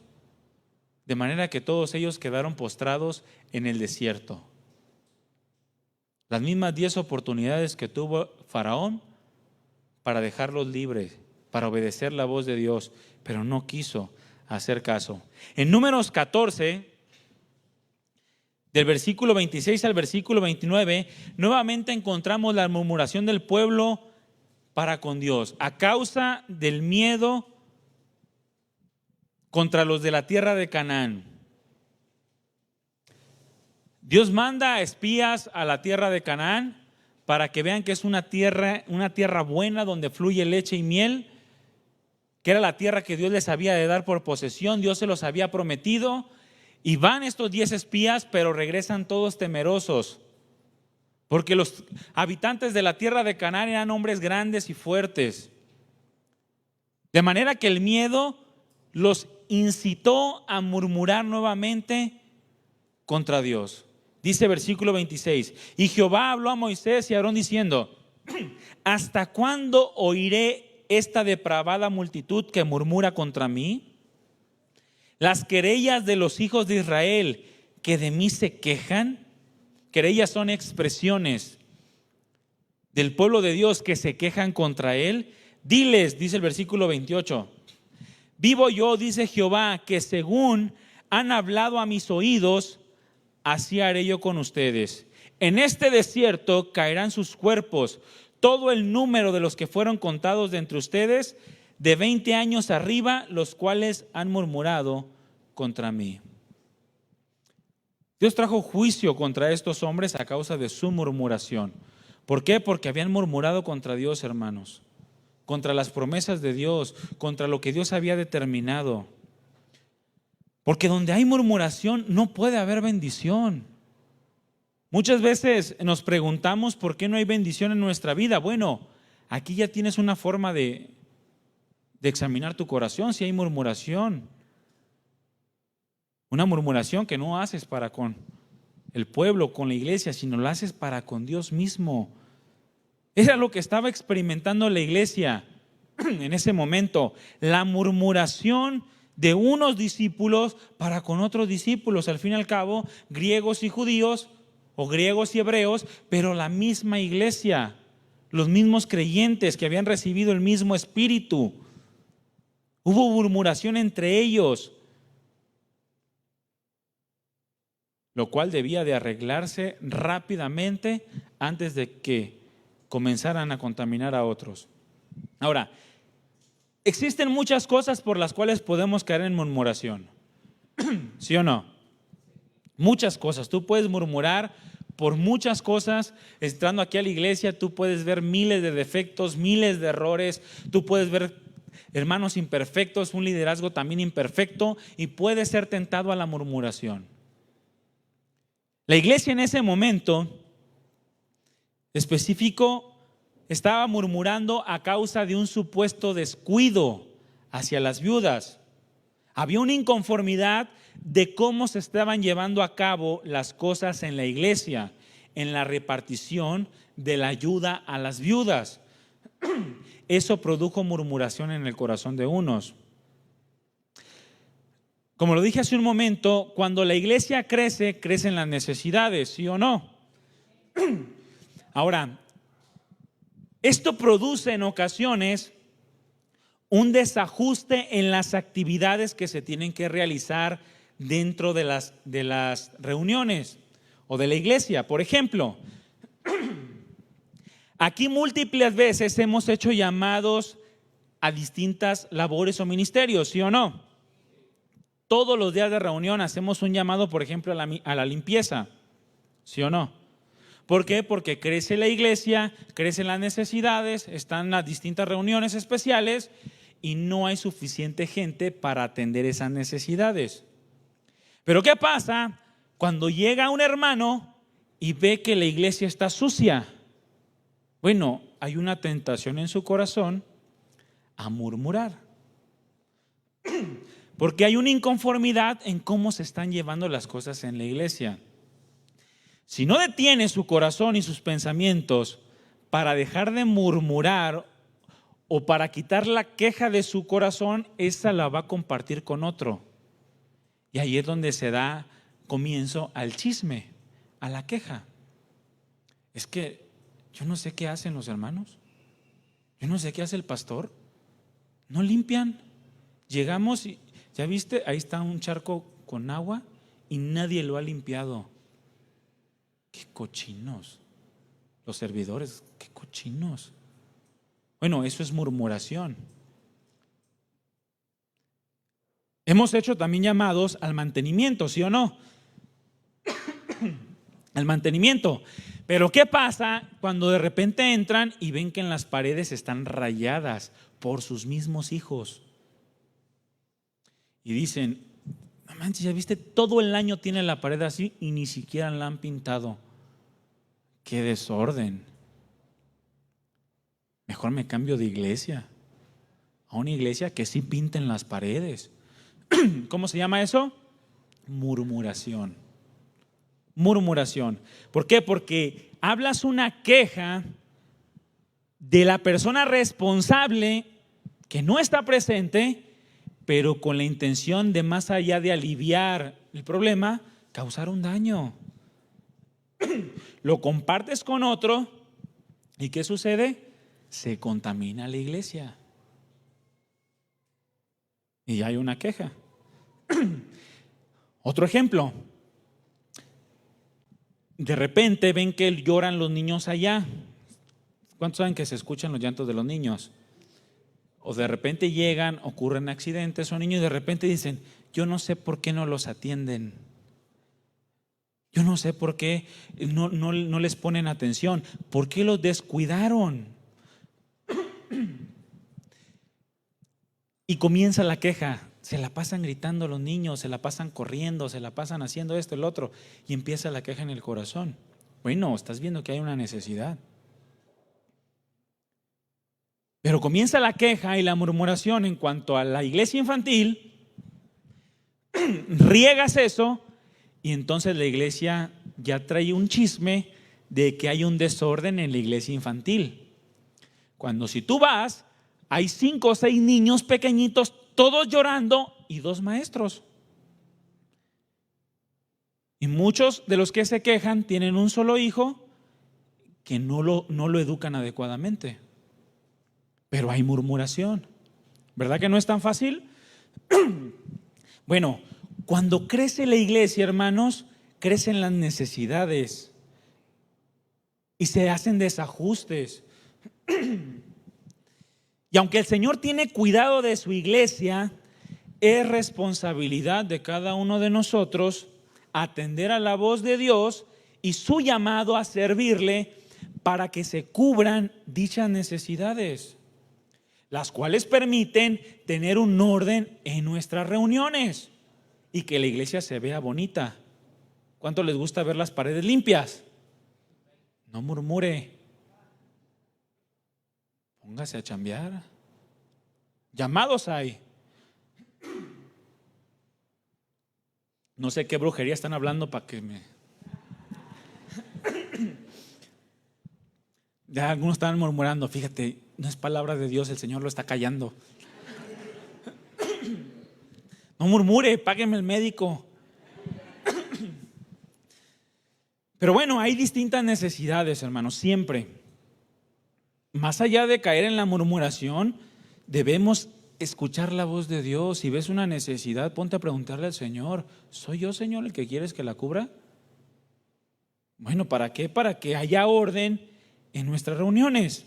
de manera que todos ellos quedaron postrados en el desierto. Las mismas 10 oportunidades que tuvo Faraón para dejarlos libres, para obedecer la voz de Dios, pero no quiso hacer caso. En Números 14, del versículo 26 al versículo 29, nuevamente encontramos la murmuración del pueblo para con Dios, a causa del miedo contra los de la tierra de Canaán. Dios manda a espías a la tierra de Canaán para que vean que es una tierra buena donde fluye leche y miel, que era la tierra que Dios les había de dar por posesión. Dios se los había prometido, y van estos 10 espías, pero regresan todos temerosos, porque los habitantes de la tierra de Canaán eran hombres grandes y fuertes, de manera que el miedo los incitó a murmurar nuevamente contra Dios. Dice versículo 26: y Jehová habló a Moisés y a Aarón diciendo: ¿hasta cuándo oiré esta depravada multitud que murmura contra mí? Las querellas de los hijos de Israel que de mí se quejan. Querellas son expresiones del pueblo de Dios que se quejan contra él. Diles, dice el versículo 28, vivo yo, dice Jehová, que según han hablado a mis oídos, así haré yo con ustedes. En este desierto caerán sus cuerpos, todo el número de los que fueron contados de entre ustedes, de 20 años arriba, los cuales han murmurado contra mí. Dios trajo juicio contra estos hombres a causa de su murmuración. ¿Por qué? Porque habían murmurado contra Dios, hermanos, contra las promesas de Dios, contra lo que Dios había determinado. Porque donde hay murmuración no puede haber bendición. Muchas veces nos preguntamos por qué no hay bendición en nuestra vida. Bueno, aquí ya tienes una forma de examinar tu corazón si hay murmuración. Una murmuración que no haces para con el pueblo, con la iglesia, sino la haces para con Dios mismo. Era lo que estaba experimentando la iglesia en ese momento, la murmuración de unos discípulos para con otros discípulos, al fin y al cabo, griegos y judíos, o griegos y hebreos, pero la misma iglesia, los mismos creyentes que habían recibido el mismo espíritu. Hubo murmuración entre ellos, lo cual debía de arreglarse rápidamente antes de que comenzaran a contaminar a otros. Ahora, existen muchas cosas por las cuales podemos caer en murmuración, ¿sí o no? Muchas cosas. Tú puedes murmurar por muchas cosas. Entrando aquí a la iglesia, tú puedes ver miles de defectos, miles de errores. Tú puedes ver hermanos imperfectos, un liderazgo también imperfecto, y puedes ser tentado a la murmuración. La iglesia en ese momento específico estaba murmurando a causa de un supuesto descuido hacia las viudas. Había una inconformidad de cómo se estaban llevando a cabo las cosas en la iglesia, en la repartición de la ayuda a las viudas. Eso produjo murmuración en el corazón de unos. Como lo dije hace un momento, cuando la iglesia crece, crecen las necesidades, ¿sí o no? Ahora, esto produce en ocasiones un desajuste en las actividades que se tienen que realizar dentro de las reuniones o de la iglesia. Por ejemplo, aquí múltiples veces hemos hecho llamados a distintas labores o ministerios, ¿sí o no? Todos los días de reunión hacemos un llamado, por ejemplo, a la limpieza, ¿sí o no? ¿Por qué? Porque crece la iglesia, crecen las necesidades, están las distintas reuniones especiales y no hay suficiente gente para atender esas necesidades. Pero ¿qué pasa cuando llega un hermano y ve que la iglesia está sucia? Bueno, hay una tentación en su corazón a murmurar. Porque hay una inconformidad en cómo se están llevando las cosas en la iglesia. Si no detiene su corazón y sus pensamientos para dejar de murmurar o para quitar la queja de su corazón, esa la va a compartir con otro. Y ahí es donde se da comienzo al chisme, a la queja. Es que yo no sé qué hacen los hermanos. Yo no sé qué hace el pastor. No limpian. Llegamos y ¿ya viste? Ahí está un charco con agua y nadie lo ha limpiado. ¡Qué cochinos! Los servidores, ¡qué cochinos! Bueno, eso es murmuración. Hemos hecho también llamados al mantenimiento, ¿sí o no? Al mantenimiento. Pero ¿qué pasa cuando de repente entran y ven que en las paredes están rayadas por sus mismos hijos? Y dicen, no manches, ya viste, todo el año tiene la pared así y ni siquiera la han pintado. ¡Qué desorden! Mejor me cambio de iglesia, a una iglesia que sí pinten las paredes. ¿Cómo se llama eso? Murmuración. Murmuración. ¿Por qué? Porque hablas una queja de la persona responsable que no está presente, pero con la intención de, más allá de aliviar el problema, causar un daño. Lo compartes con otro y ¿qué sucede? Se contamina la iglesia y hay una queja. Otro ejemplo, de repente ven que lloran los niños allá. ¿Cuántos saben que se escuchan los llantos de los niños? O de repente llegan, ocurren accidentes, son niños y de repente dicen: yo no sé por qué no los atienden, yo no sé por qué no les ponen atención, por qué los descuidaron. Y comienza la queja. Se la pasan gritando los niños, se la pasan corriendo, se la pasan haciendo esto, el otro, y empieza la queja en el corazón. Bueno, estás viendo que hay una necesidad. Pero comienza la queja y la murmuración en cuanto a la iglesia infantil, riegas eso y entonces la iglesia ya trae un chisme de que hay un desorden en la iglesia infantil. Cuando si tú vas, hay 5 o 6 niños pequeñitos, todos llorando y 2 maestros. Y muchos de los que se quejan tienen un solo hijo que no lo educan adecuadamente. Pero hay murmuración. ¿Verdad que no es tan fácil? Bueno, cuando crece la iglesia, hermanos, crecen las necesidades y se hacen desajustes. Y aunque el Señor tiene cuidado de su iglesia, es responsabilidad de cada uno de nosotros atender a la voz de Dios y su llamado a servirle para que se cubran dichas necesidades, las cuales permiten tener un orden en nuestras reuniones y que la iglesia se vea bonita. ¿Cuánto les gusta ver las paredes limpias? No murmure. Póngase a chambear. Llamados hay. No sé qué brujería están hablando para que me... Ya algunos están murmurando. Fíjate, no es palabra de Dios, el Señor lo está callando. No murmure, págueme el médico. Pero bueno, hay distintas necesidades, hermanos, siempre. Más allá de caer en la murmuración, debemos escuchar la voz de Dios. Si ves una necesidad, ponte a preguntarle al Señor: ¿soy yo, Señor, el que quieres que la cubra? Bueno, ¿para qué? Para que haya orden en nuestras reuniones.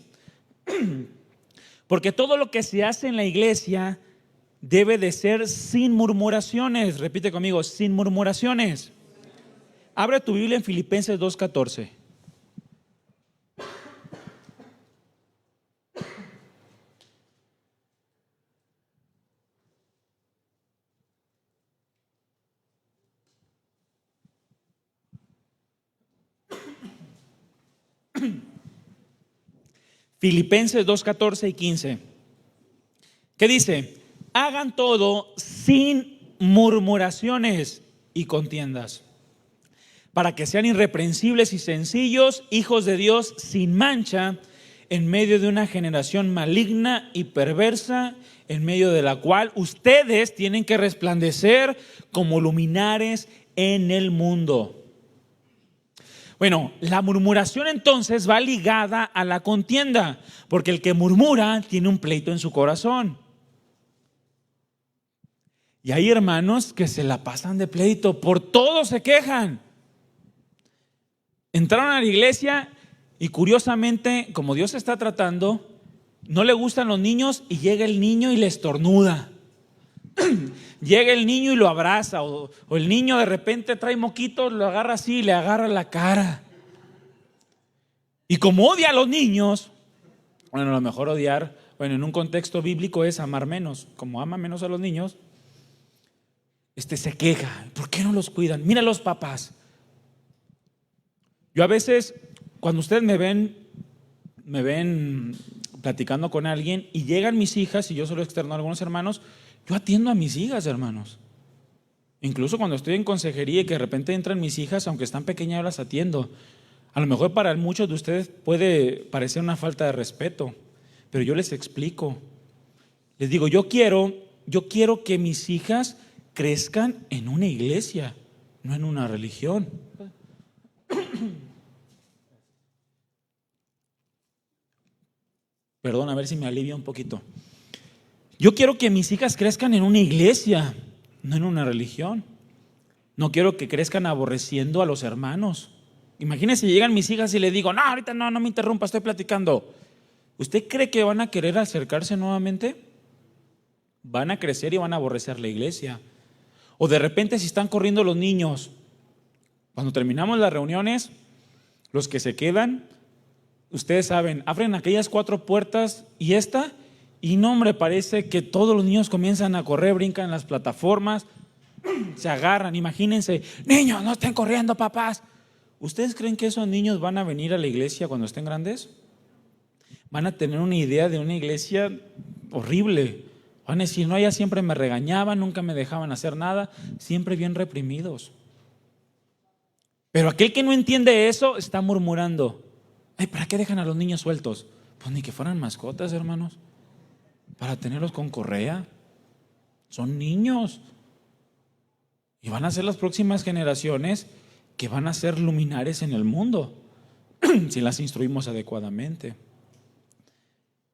Porque todo lo que se hace en la iglesia debe de ser sin murmuraciones. Repite conmigo: sin murmuraciones. Abre tu Biblia en Filipenses 2:14. Filipenses 2:14 y 15. ¿Qué dice? Hagan todo sin murmuraciones y contiendas, para que sean irreprensibles y sencillos, hijos de Dios sin mancha, en medio de una generación maligna y perversa, en medio de la cual ustedes tienen que resplandecer como luminares en el mundo. Bueno, la murmuración entonces va ligada a la contienda, porque el que murmura tiene un pleito en su corazón. Y hay hermanos que se la pasan de pleito, por todo se quejan. Entraron a la iglesia y curiosamente, como Dios está tratando, no le gustan los niños y llega el niño y le estornuda. Llega el niño y lo abraza, o el niño de repente trae moquitos, lo agarra así y le agarra la cara. Y como odia a los niños, bueno, a lo mejor odiar, bueno, en un contexto bíblico es amar menos. Como ama menos a los niños, se queja. ¿Por qué no los cuidan? Mira los papás. Yo a veces, cuando ustedes me ven platicando con alguien y llegan mis hijas, y yo solo externo a algunos hermanos, yo atiendo a mis hijas, hermanos. Incluso cuando estoy en consejería y que de repente entran mis hijas, aunque están pequeñas, yo las atiendo. A lo mejor para muchos de ustedes puede parecer una falta de respeto, pero yo les explico. Les digo, yo quiero que mis hijas crezcan en una iglesia, no en una religión. Perdón, a ver si me alivia un poquito. Yo quiero que mis hijas crezcan en una iglesia, no en una religión. No quiero que crezcan aborreciendo a los hermanos. Imagínense, llegan mis hijas y le digo, no, ahorita no me interrumpa, estoy platicando. ¿Usted cree que van a querer acercarse nuevamente? Van a crecer y van a aborrecer la iglesia. O de repente, si están corriendo los niños, cuando terminamos las reuniones, los que se quedan, ustedes saben, abren aquellas 4 puertas y no, hombre, parece que todos los niños comienzan a correr, brincan en las plataformas, se agarran. Imagínense, niños, no estén corriendo, papás. ¿Ustedes creen que esos niños van a venir a la iglesia cuando estén grandes? Van a tener una idea de una iglesia horrible. Van a decir, no, ya siempre me regañaban, nunca me dejaban hacer nada, siempre bien reprimidos. Pero aquel que no entiende eso está murmurando. Ay, ¿para qué dejan a los niños sueltos? Pues ni que fueran mascotas, hermanos, para tenerlos con correa. Son niños. Y van a ser las próximas generaciones que van a ser luminares en el mundo, si las instruimos adecuadamente.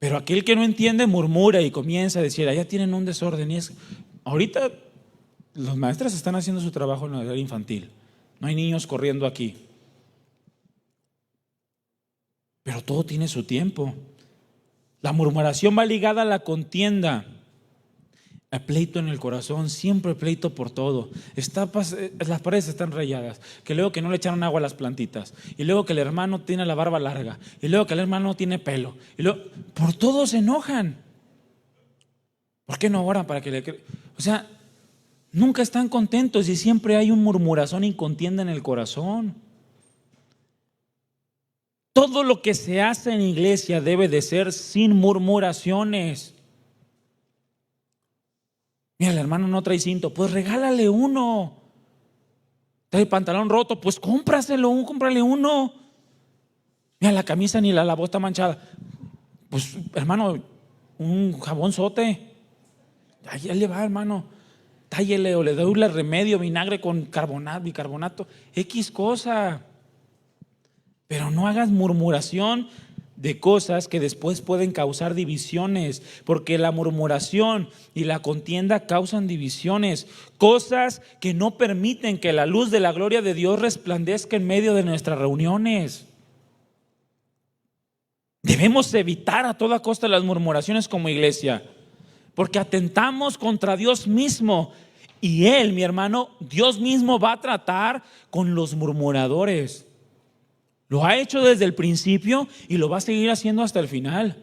Pero aquel que no entiende murmura y comienza a decir, allá tienen un desorden. Y ahorita los maestros están haciendo su trabajo en la edad infantil. No hay niños corriendo aquí. Pero todo tiene su tiempo. La murmuración va ligada a la contienda, al pleito en el corazón, siempre pleito por todo. Las paredes están rayadas, que luego que no le echaron agua a las plantitas, y luego que el hermano tiene la barba larga, y luego que el hermano no tiene pelo, y luego, por todo se enojan. ¿Por qué no oran para que le O sea, nunca están contentos y siempre hay un murmuración y contienda en el corazón. Todo lo que se hace en iglesia debe de ser sin murmuraciones. Mira, el hermano no trae cinto, pues regálale uno. Trae pantalón roto, pues cómprale uno. Mira, la camisa ni la lavó, está manchada. Pues hermano, un jabonzote. Ahí le va, hermano. Tállele o le doy el remedio, vinagre con bicarbonato, X cosa. Pero no hagas murmuración de cosas que después pueden causar divisiones, porque la murmuración y la contienda causan divisiones, cosas que no permiten que la luz de la gloria de Dios resplandezca en medio de nuestras reuniones. Debemos evitar a toda costa las murmuraciones como iglesia, porque atentamos contra Dios mismo. Y Él, mi hermano, Dios mismo va a tratar con los murmuradores. Lo ha hecho desde el principio y lo va a seguir haciendo hasta el final.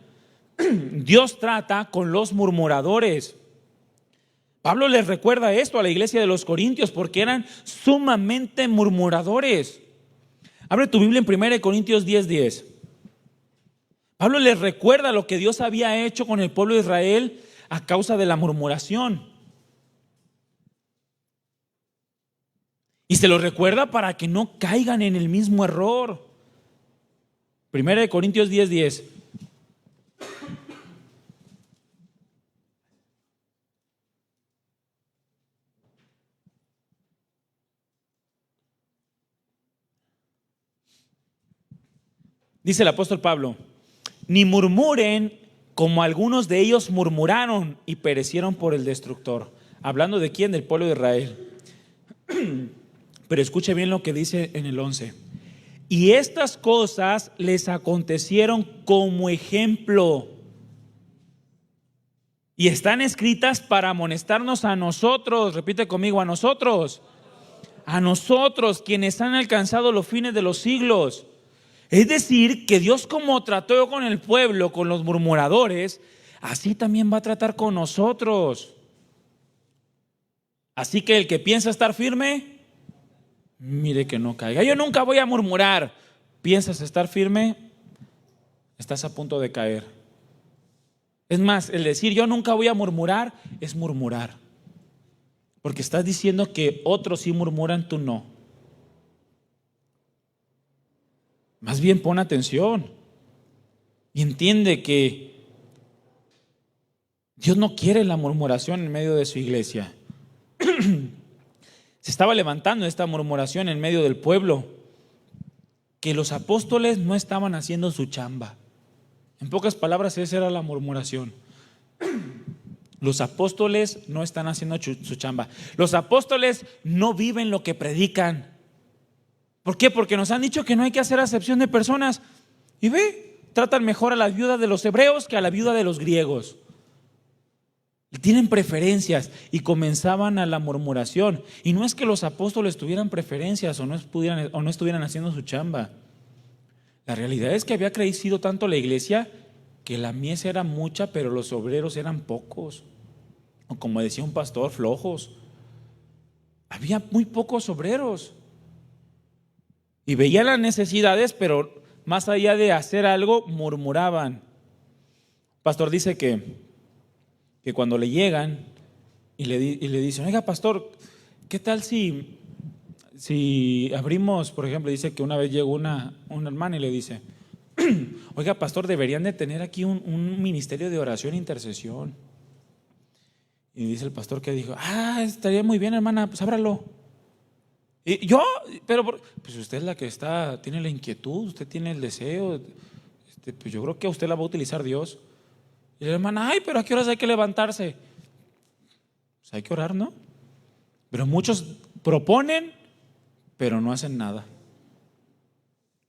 Dios trata con los murmuradores. Pablo les recuerda esto a la iglesia de los Corintios porque eran sumamente murmuradores. Abre tu Biblia en 1 Corintios 10:10. Pablo les recuerda lo que Dios había hecho con el pueblo de Israel a causa de la murmuración. Y se lo recuerda para que no caigan en el mismo error. 1 Corintios 10:10. Dice el apóstol Pablo, ni murmuren como algunos de ellos murmuraron y perecieron por el destructor. Hablando de quién, del pueblo de Israel. Pero escuche bien lo que dice en el 11. Y estas cosas les acontecieron como ejemplo y están escritas para amonestarnos a nosotros. Repite conmigo, a nosotros quienes han alcanzado los fines de los siglos. Es decir, que Dios, como trató con el pueblo, con los murmuradores, así también va a tratar con nosotros. Así que el que piensa estar firme, mire que no caiga. Yo nunca voy a murmurar. ¿Piensas estar firme? Estás a punto de caer. Es más, el decir yo nunca voy a murmurar es murmurar. Porque estás diciendo que otros sí murmuran, tú no. Más bien pon atención y entiende que Dios no quiere la murmuración en medio de su iglesia. Se estaba levantando esta murmuración en medio del pueblo, que los apóstoles no estaban haciendo su chamba. En pocas palabras, esa era la murmuración. Los apóstoles no están haciendo su chamba. Los apóstoles no viven lo que predican. ¿Por qué? Porque nos han dicho que no hay que hacer acepción de personas. Y ve, tratan mejor a la viuda de los hebreos que a la viuda de los griegos. Y tienen preferencias y comenzaban a la murmuración. Y no es que los apóstoles tuvieran preferencias o no estuvieran haciendo su chamba. La realidad es que había crecido tanto la iglesia que la mies era mucha, pero los obreros eran pocos. O como decía un pastor, flojos. Había muy pocos obreros. Y veían las necesidades, pero más allá de hacer algo, murmuraban. El pastor dice que cuando le llegan y le dicen, oiga pastor, ¿qué tal si abrimos? Por ejemplo, dice que una vez llegó una hermana y le dice, oiga pastor, deberían de tener aquí un ministerio de oración e intercesión. Y dice el pastor que dijo, estaría muy bien, hermana, pues ábralo. Y yo, pues usted es la que tiene la inquietud, usted tiene el deseo, pues yo creo que a usted la va a utilizar Dios. Y la hermana, pero ¿a qué horas hay que levantarse? Pues hay que orar, ¿no? Pero muchos proponen, pero no hacen nada.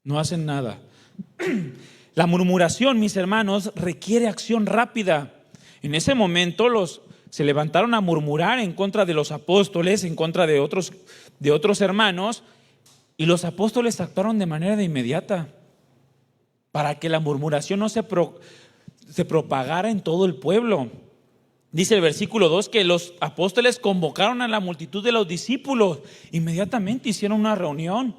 No hacen nada. La murmuración, mis hermanos, requiere acción rápida. En ese momento se levantaron a murmurar en contra de los apóstoles, en contra de otros hermanos, y los apóstoles actuaron de manera inmediata para que la murmuración no se propagara en todo el pueblo. Dice el versículo 2 que los apóstoles convocaron a la multitud de los discípulos. Inmediatamente hicieron una reunión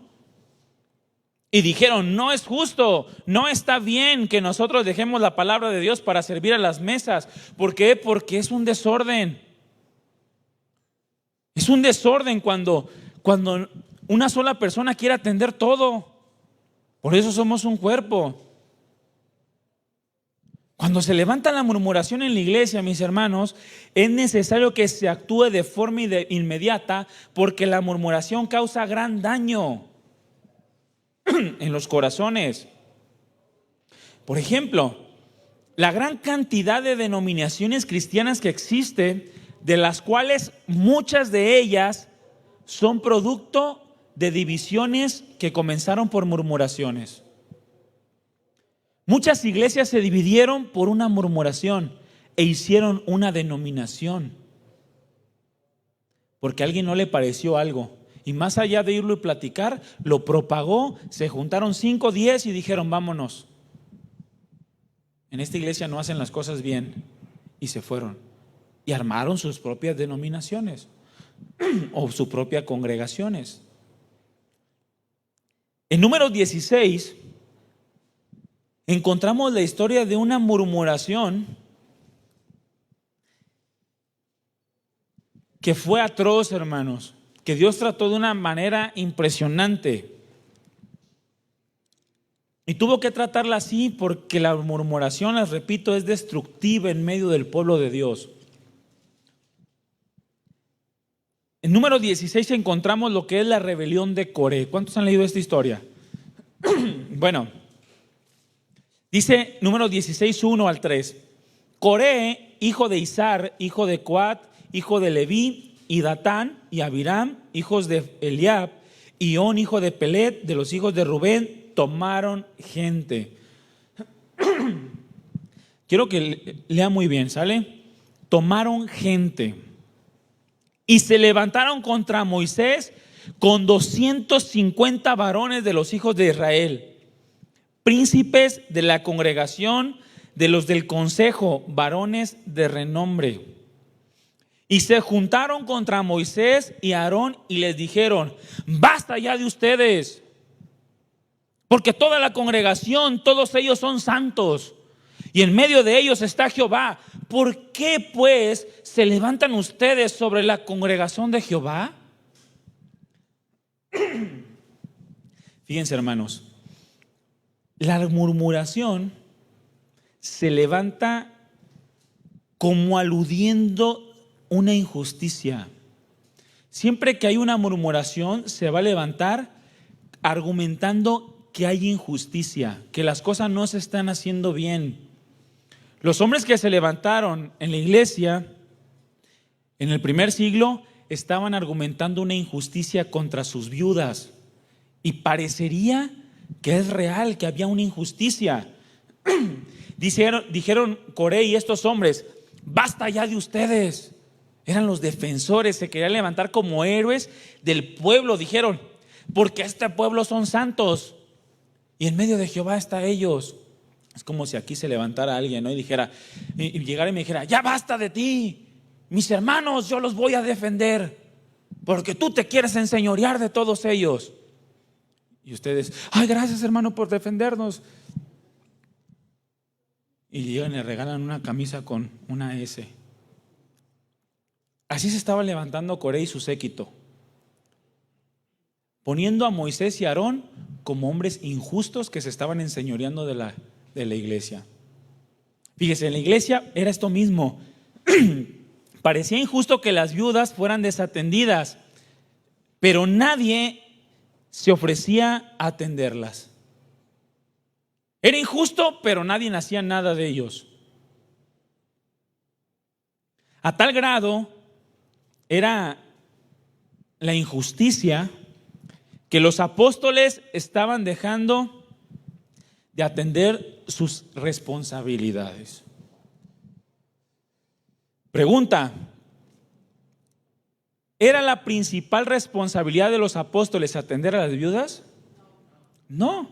y dijeron, no es justo, no está bien que nosotros dejemos la palabra de Dios para servir a las mesas. ¿Por qué? Porque es un desorden. Es un desorden cuando una sola persona quiere atender todo. Por eso somos un cuerpo. Cuando se levanta la murmuración en la iglesia, mis hermanos, es necesario que se actúe de forma inmediata, porque la murmuración causa gran daño en los corazones. Por ejemplo, la gran cantidad de denominaciones cristianas que existe, de las cuales muchas de ellas son producto de divisiones que comenzaron por murmuraciones. Muchas iglesias se dividieron por una murmuración e hicieron una denominación porque a alguien no le pareció algo, y más allá de irlo y platicar, lo propagó. Se juntaron 5, 10 y dijeron, vámonos, en esta iglesia no hacen las cosas bien, y se fueron y armaron sus propias denominaciones o sus propias congregaciones. En Números 16 encontramos la historia de una murmuración que fue atroz, hermanos, que Dios trató de una manera impresionante. Y tuvo que tratarla así porque la murmuración, les repito, es destructiva en medio del pueblo de Dios. En Números 16 encontramos lo que es la rebelión de Coré. ¿Cuántos han leído esta historia? Bueno, dice Números 16, 1 al 3. Coré, hijo de Izar, hijo de Coat, hijo de Leví, y Datán y Abiram, hijos de Eliab, y On, hijo de Pelet, de los hijos de Rubén, tomaron gente. Quiero que lea muy bien, ¿sale? Tomaron gente y se levantaron contra Moisés con 250 varones de los hijos de Israel, príncipes de la congregación, de los del consejo, varones de renombre. Y se juntaron contra Moisés y Aarón y les dijeron: basta ya de ustedes, porque toda la congregación, todos ellos son santos, y en medio de ellos está Jehová. ¿Por qué pues se levantan ustedes sobre la congregación de Jehová? Fíjense, hermanos, la murmuración se levanta como aludiendo una injusticia. Siempre que hay una murmuración, se va a levantar argumentando que hay injusticia, que las cosas no se están haciendo bien. Los hombres que se levantaron en la iglesia en el primer siglo estaban argumentando una injusticia contra sus viudas, y parecería que es real, que había una injusticia. Dijeron Coré y estos hombres: basta ya de ustedes. Eran los defensores, se querían levantar como héroes del pueblo. Dijeron: porque este pueblo son santos y en medio de Jehová está ellos. Es como si aquí se levantara alguien, ¿no? Y dijera, y llegara y me dijera: ya basta de ti, mis hermanos, yo los voy a defender, porque tú te quieres enseñorear de todos ellos. Y ustedes: ay, gracias, hermano, por defendernos. Y llegan y le regalan una camisa con una S. Así se estaba levantando Coré y su séquito, poniendo a Moisés y a Aarón como hombres injustos que se estaban enseñoreando de la iglesia. Fíjese, en la iglesia era esto mismo. Parecía injusto que las viudas fueran desatendidas, pero nadie se ofrecía a atenderlas. Era injusto, pero nadie hacía nada de ellos. A tal grado era la injusticia que los apóstoles estaban dejando de atender sus responsabilidades. Pregunta: ¿era la principal responsabilidad de los apóstoles atender a las viudas? No.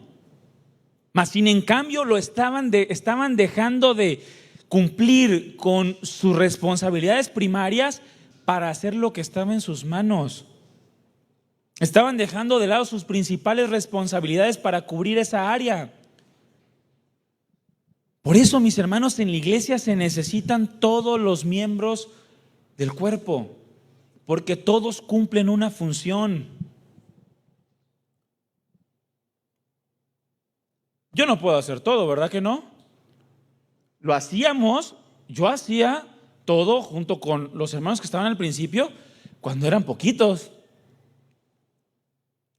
Mas sin en cambio lo estaban dejando de cumplir con sus responsabilidades primarias para hacer lo que estaba en sus manos. Estaban dejando de lado sus principales responsabilidades para cubrir esa área. Por eso, mis hermanos, en la iglesia se necesitan todos los miembros del cuerpo, porque todos cumplen una función. Yo no puedo hacer todo, ¿verdad que no? Lo hacíamos, yo hacía todo junto con los hermanos que estaban al principio cuando eran poquitos.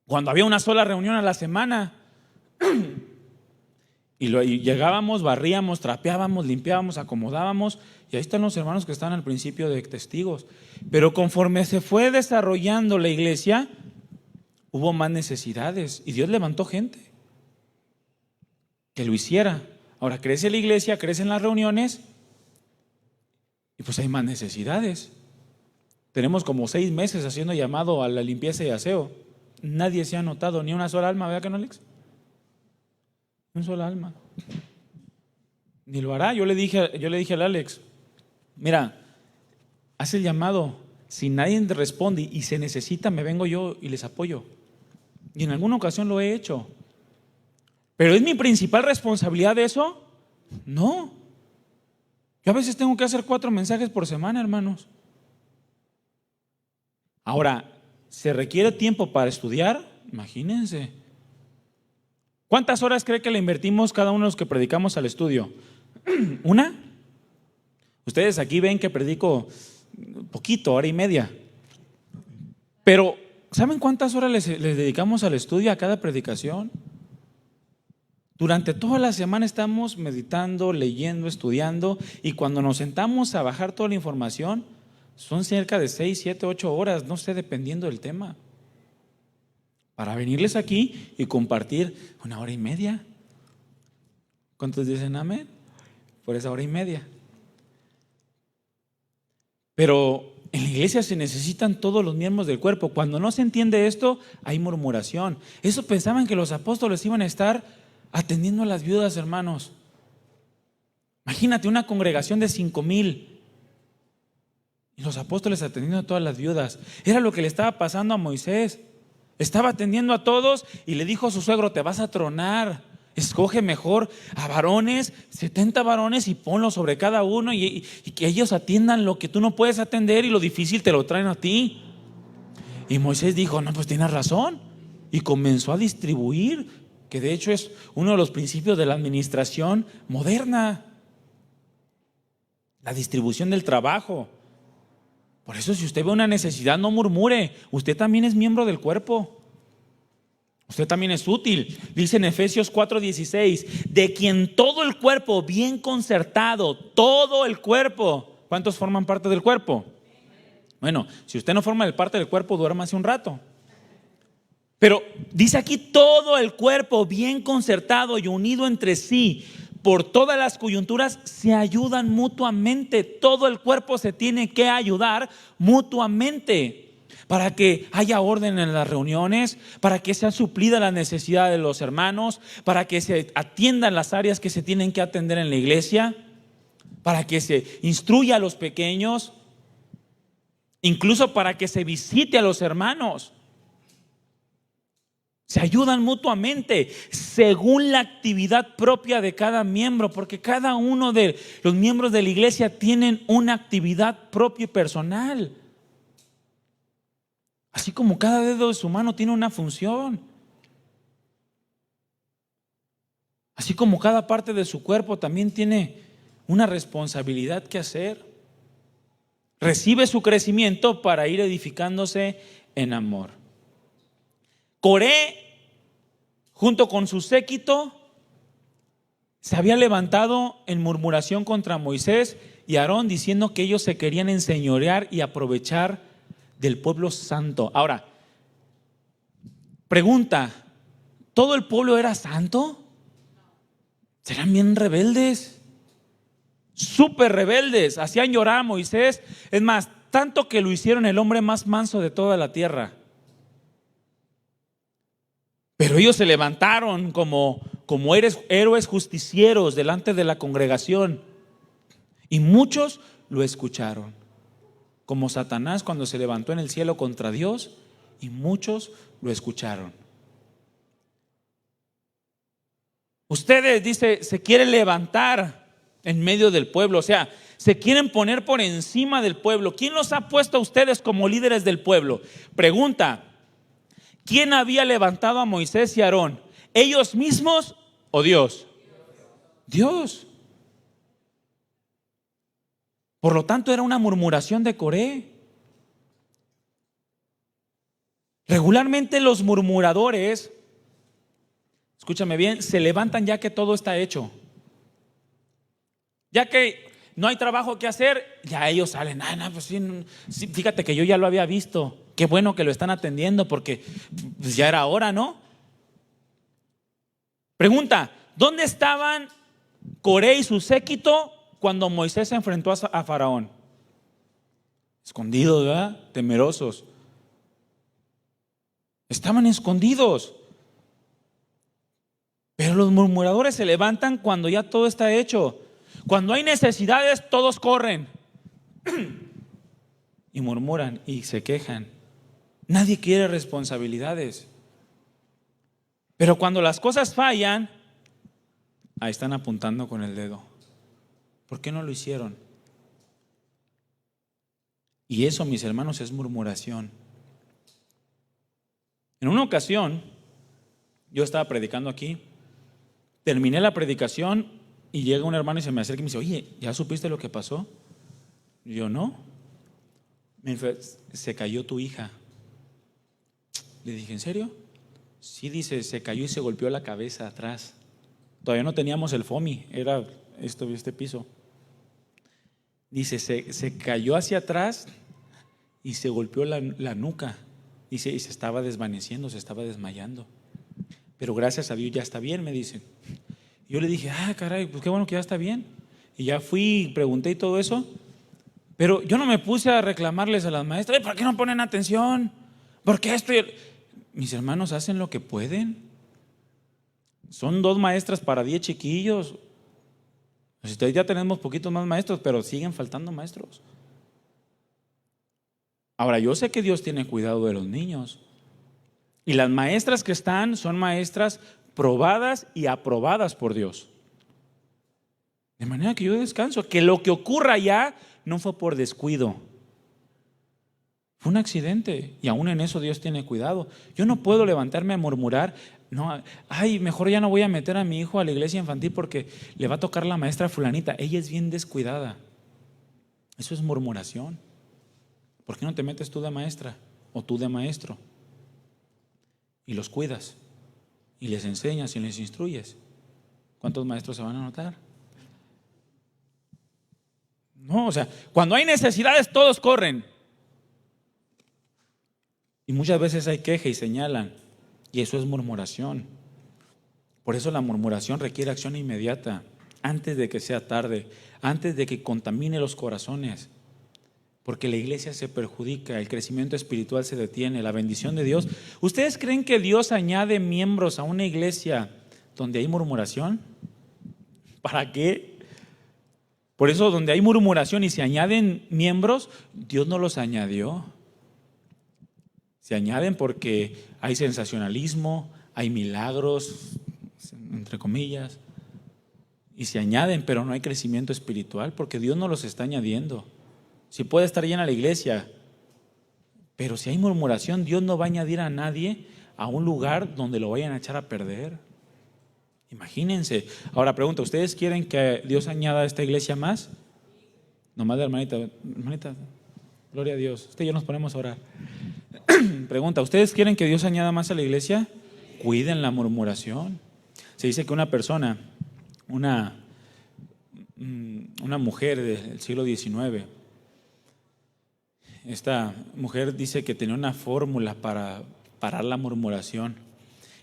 Cuando había una sola reunión a la semana. Y llegábamos, barríamos, trapeábamos, limpiábamos, acomodábamos. Y ahí están los hermanos que están al principio de testigos. Pero conforme se fue desarrollando la iglesia, hubo más necesidades. Y Dios levantó gente que lo hiciera. Ahora crece la iglesia, crecen las reuniones, y pues hay más necesidades. Tenemos como 6 meses haciendo llamado a la limpieza y aseo. Nadie se ha notado, ni una sola alma, ¿verdad que no, Alex? Ni una sola alma. Ni lo hará. Yo le dije al Alex: mira, haz el llamado. Si nadie responde y se necesita, me vengo yo y les apoyo. Y en alguna ocasión lo he hecho. ¿Pero es mi principal responsabilidad eso? No. Yo a veces tengo que hacer 4 mensajes por semana, hermanos. Ahora, ¿se requiere tiempo para estudiar? Imagínense. ¿Cuántas horas cree que le invertimos cada uno de los que predicamos al estudio? ¿1? Ustedes aquí ven que predico poquito, 1:30. Pero, ¿saben cuántas horas les dedicamos al estudio a cada predicación? Durante toda la semana estamos meditando, leyendo, estudiando, y cuando nos sentamos a bajar toda la información, son cerca de 6, 7, 8 horas, no sé, dependiendo del tema, para venirles aquí y compartir 1:30. ¿Cuántos dicen amén? Por esa 1:30. Pero en la iglesia se necesitan todos los miembros del cuerpo. Cuando no se entiende esto, hay murmuración. Eso pensaban que los apóstoles iban a estar atendiendo a las viudas, hermanos. Imagínate una congregación de 5,000 y los apóstoles atendiendo a todas las viudas. Era lo que le estaba pasando a Moisés. Estaba atendiendo a todos y le dijo a su suegro: te vas a tronar, escoge mejor a varones, 70 varones, y ponlos sobre cada uno, y que ellos atiendan lo que tú no puedes atender, y lo difícil te lo traen a ti. Y Moisés dijo: no, pues tienes razón, y comenzó a distribuir, que de hecho es uno de los principios de la administración moderna. la distribución del trabajo. Por eso, si usted ve una necesidad, no murmure. Usted también es miembro del cuerpo. Usted también es útil. Dice en Efesios 4:16, de quien todo el cuerpo bien concertado, todo el cuerpo. ¿Cuántos forman parte del cuerpo? Bueno, si usted no forma parte del cuerpo, duérmase un rato. Pero dice aquí, todo el cuerpo bien concertado y unido entre sí, por todas las coyunturas, se ayudan mutuamente. Todo el cuerpo se tiene que ayudar mutuamente para que haya orden en las reuniones, para que sean suplidas las necesidades de los hermanos, para que se atiendan las áreas que se tienen que atender en la iglesia, para que se instruya a los pequeños, incluso para que se visite a los hermanos. Se ayudan mutuamente según la actividad propia de cada miembro, porque cada uno de los miembros de la iglesia tienen una actividad propia y personal. Así como cada dedo de su mano tiene una función. Así como cada parte de su cuerpo también tiene una responsabilidad que hacer. Recibe su crecimiento para ir edificándose en amor. Coré, junto con su séquito, se había levantado en murmuración contra Moisés y Aarón, diciendo que ellos se querían enseñorear y aprovechar del pueblo santo. Ahora, pregunta, ¿todo el pueblo era santo? ¿Serán bien rebeldes? Súper rebeldes, hacían llorar a Moisés. Es más, tanto que lo hicieron el hombre más manso de toda la tierra. Pero ellos se levantaron como héroes justicieros delante de la congregación, y muchos lo escucharon, como Satanás cuando se levantó en el cielo contra Dios, y muchos lo escucharon. Ustedes, dice, se quieren levantar en medio del pueblo, o sea, se quieren poner por encima del pueblo. ¿Quién los ha puesto a ustedes como líderes del pueblo? Pregunta, ¿quién había levantado a Moisés y a Aarón? ¿Ellos mismos o Dios? Dios. Por lo tanto, era una murmuración de Coré. Regularmente los murmuradores, escúchame bien, se levantan ya que todo está hecho. Ya que no hay trabajo que hacer, ya ellos salen. Pues sí, fíjate que yo ya lo había visto. Qué bueno que lo están atendiendo, porque pues ya era hora, ¿no? Pregunta, ¿dónde estaban Coré y su séquito cuando Moisés se enfrentó a Faraón? Escondidos, ¿verdad? Temerosos. Estaban escondidos. Pero los murmuradores se levantan cuando ya todo está hecho. Cuando hay necesidades, todos corren y murmuran y se quejan. Nadie quiere responsabilidades. Pero cuando las cosas fallan, ahí están apuntando con el dedo. ¿Por qué no lo hicieron? Y eso, mis hermanos, es murmuración. En una ocasión, yo estaba predicando aquí, terminé la predicación y llega un hermano y se me acerca y me dice, oye, ¿ya supiste lo que pasó? Y yo, no. Me dice, se cayó tu hija. Le dije, ¿en serio? Sí, dice, se cayó y se golpeó la cabeza atrás. Todavía no teníamos el FOMI, era este piso. Dice, se cayó hacia atrás y se golpeó la nuca. Dice, y se estaba desvaneciendo, se estaba desmayando. Pero gracias a Dios ya está bien, me dicen. Yo le dije, caray, pues qué bueno que ya está bien. Y ya fui, pregunté y todo eso. Pero yo no me puse a reclamarles a las maestras, ¿por qué no ponen atención? ¿Por qué esto? Mis hermanos hacen lo que pueden. Son 2 maestras para 10 chiquillos. Ustedes ya tenemos poquitos más maestros, pero siguen faltando maestros. Ahora, yo sé que Dios tiene cuidado de los niños. Y las maestras que están son maestras probadas y aprobadas por Dios. De manera que yo descanso, que lo que ocurra ya no fue por descuido. Fue un accidente y aún en eso Dios tiene cuidado. Yo no puedo levantarme a murmurar, no, mejor ya no voy a meter a mi hijo a la iglesia infantil porque le va a tocar la maestra fulanita. Ella es bien descuidada. Eso es murmuración. ¿Por qué no te metes tú de maestra o tú de maestro y los cuidas y les enseñas y les instruyes? ¿Cuántos maestros se van a notar? No, o sea, cuando hay necesidades todos corren. Y muchas veces hay queja y señalan. Y eso es murmuración. Por eso la murmuración requiere acción inmediata, antes de que sea tarde, antes de que contamine los corazones. Porque la iglesia se perjudica, el crecimiento espiritual se detiene, la bendición de Dios. ¿Ustedes creen que Dios añade miembros a una iglesia donde hay murmuración? ¿Para qué? Por eso donde hay murmuración y se añaden miembros, Dios no los añadió. Se añaden porque hay sensacionalismo, hay milagros, entre comillas, y se añaden, pero no hay crecimiento espiritual porque Dios no los está añadiendo. Si puede estar llena la iglesia, pero si hay murmuración, Dios no va a añadir a nadie a un lugar donde lo vayan a echar a perder. Imagínense. Ahora pregunta, ¿ustedes quieren que Dios añada a esta iglesia más? Nomás de hermanita, gloria a Dios. Usted y yo nos ponemos a orar. Pregunta, ¿ustedes quieren que Dios añada más a la iglesia? Cuiden la murmuración. Se dice que una persona, una mujer del siglo XIX, esta mujer dice que tenía una fórmula para parar la murmuración.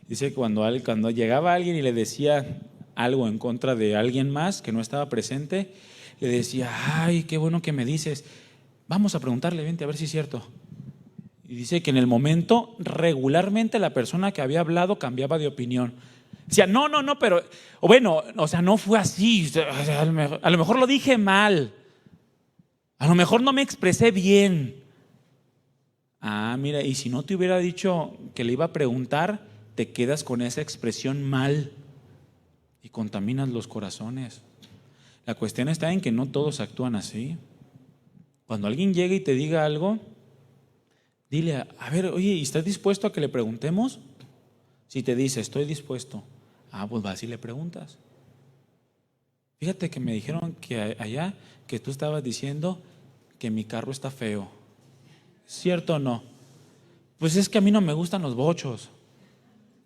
Dice que cuando llegaba alguien y le decía algo en contra de alguien más que no estaba presente, le decía, ay, qué bueno que me dices, vamos a preguntarle, vente a ver si es cierto. Y dice que en el momento regularmente la persona que había hablado cambiaba de opinión. Decía, no, pero, o bueno, o sea, no fue así, a lo mejor lo dije mal, a lo mejor no me expresé bien. Ah, mira, y si no te hubiera dicho que le iba a preguntar, te quedas con esa expresión mal y contaminas los corazones. La cuestión está en que no todos actúan así. Cuando alguien llega y te diga algo, dile, a ver, oye, ¿y estás dispuesto a que le preguntemos? Si te dice, estoy dispuesto, pues vas y le preguntas. Fíjate que me dijeron que allá, que tú estabas diciendo que mi carro está feo. ¿Cierto o no? Pues es que a mí no me gustan los bochos.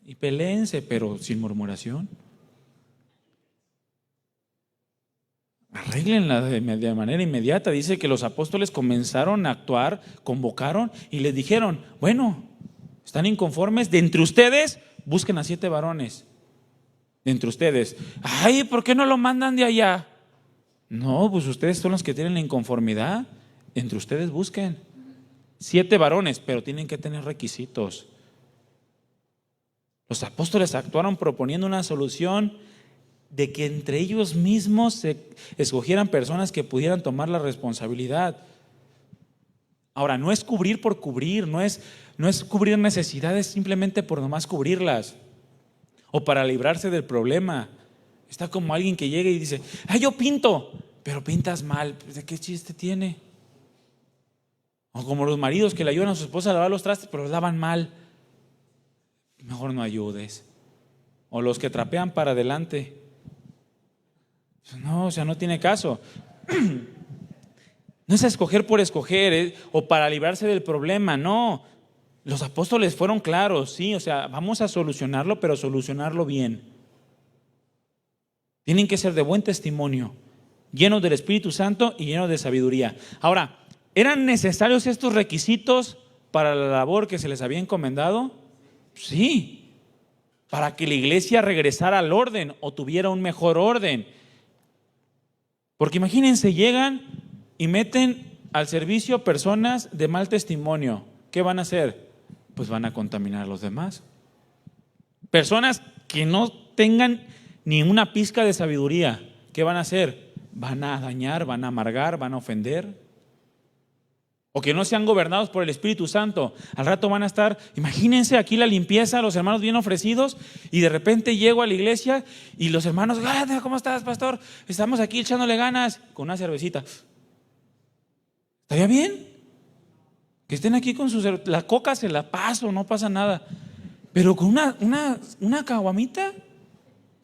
Y peléense, pero sin murmuración. Arréglenla de manera inmediata. Dice que los apóstoles comenzaron a actuar, convocaron y les dijeron, bueno, ¿están inconformes? De entre ustedes, busquen a 7 varones. De entre ustedes. Ay, ¿por qué no lo mandan de allá? No, pues ustedes son los que tienen la inconformidad. Entre ustedes busquen 7 varones, pero tienen que tener requisitos. Los apóstoles actuaron proponiendo una solución de que entre ellos mismos se escogieran personas que pudieran tomar la responsabilidad. Ahora, no es cubrir por cubrir, no es cubrir necesidades simplemente por nomás cubrirlas o para librarse del problema. Está como alguien que llega y dice, yo pinto, pero pintas mal. ¿De qué chiste tiene? O como los maridos que le ayudan a su esposa a lavar los trastes, pero los lavan mal. Mejor no ayudes. O los que trapean para adelante. No, o sea, no tiene caso. No es escoger por escoger, o para librarse del problema, no. Los apóstoles fueron claros, sí, o sea, vamos a solucionarlo, pero solucionarlo bien. Tienen que ser de buen testimonio, llenos del Espíritu Santo y llenos de sabiduría. Ahora, ¿eran necesarios estos requisitos para la labor que se les había encomendado? Sí, para que la iglesia regresara al orden o tuviera un mejor orden. Porque imagínense, llegan y meten al servicio personas de mal testimonio. ¿Qué van a hacer? Pues van a contaminar a los demás. Personas que no tengan ni una pizca de sabiduría. ¿Qué van a hacer? Van a dañar, van a amargar, van a ofender. O que no sean gobernados por el Espíritu Santo. Al rato van a estar, imagínense aquí la limpieza, los hermanos bien ofrecidos, y de repente llego a la iglesia y los hermanos, ¿cómo estás, pastor? Estamos aquí echándole ganas con una cervecita. ¿Estaría bien? Que estén aquí con la coca se la paso, no pasa nada. Pero con una caguamita,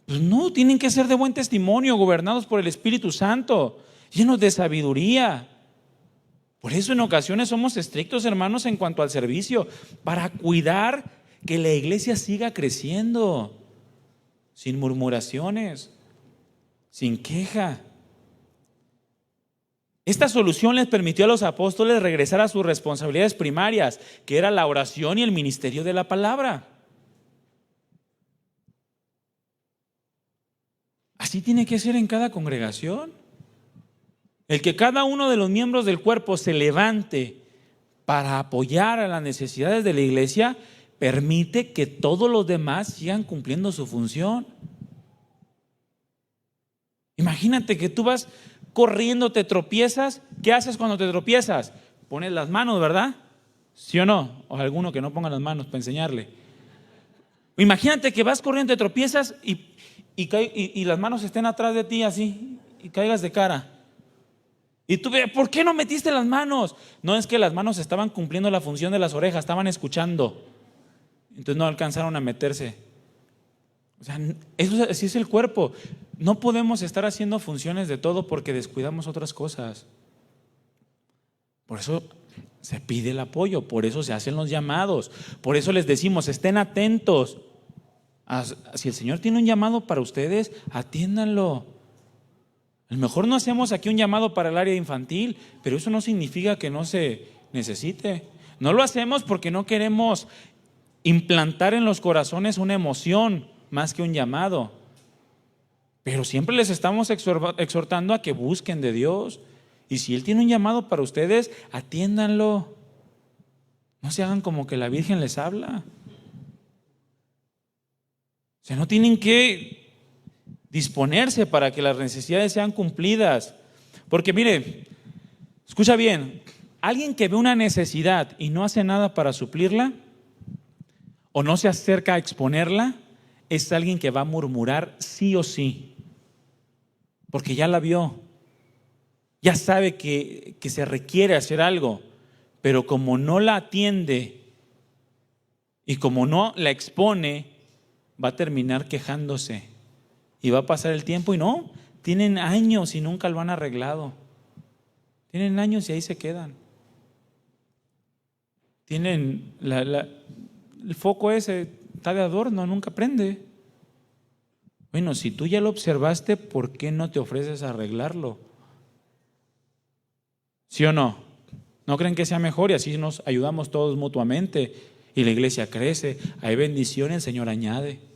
pues no, tienen que ser de buen testimonio, gobernados por el Espíritu Santo, llenos de sabiduría. Por eso en ocasiones somos estrictos, hermanos, en cuanto al servicio, para cuidar que la iglesia siga creciendo, sin murmuraciones, sin queja. Esta solución les permitió a los apóstoles regresar a sus responsabilidades primarias, que era la oración y el ministerio de la palabra. Así tiene que ser en cada congregación. El que cada uno de los miembros del cuerpo se levante para apoyar a las necesidades de la iglesia permite que todos los demás sigan cumpliendo su función. Imagínate que tú vas corriendo, te tropiezas. ¿Qué haces cuando te tropiezas? Pones las manos, ¿verdad? ¿Sí o no? O alguno que no ponga las manos para enseñarle. Imagínate que vas corriendo, te tropiezas y las manos estén atrás de ti así y caigas de cara. Y tú ves, ¿por qué no metiste las manos? No, es que las manos estaban cumpliendo la función de las orejas, estaban escuchando. Entonces no alcanzaron a meterse. O sea, eso así es el cuerpo. No podemos estar haciendo funciones de todo porque descuidamos otras cosas. Por eso se pide el apoyo, por eso se hacen los llamados, por eso les decimos, estén atentos. Si el Señor tiene un llamado para ustedes, atiéndanlo. A lo mejor no hacemos aquí un llamado para el área infantil, pero eso no significa que no se necesite. No lo hacemos porque no queremos implantar en los corazones una emoción más que un llamado. Pero siempre les estamos exhortando a que busquen de Dios. Y si Él tiene un llamado para ustedes, atiéndanlo. No se hagan como que la Virgen les habla. O sea, no tienen que disponerse para que las necesidades sean cumplidas. Porque mire, escucha bien, alguien que ve una necesidad y no hace nada para suplirla, o no se acerca a exponerla, es alguien que va a murmurar sí o sí, porque ya la vio, ya sabe que se requiere hacer algo, pero como no la atiende y como no la expone, va a terminar quejándose. Y va a pasar el tiempo y no, tienen años y nunca lo han arreglado. Tienen años y ahí se quedan. Tienen el foco ese, está de adorno, nunca prende. Bueno, si tú ya lo observaste, ¿por qué no te ofreces a arreglarlo? ¿Sí o no? ¿No creen que sea mejor? Y así nos ayudamos todos mutuamente. Y la iglesia crece, hay bendición, el Señor añade.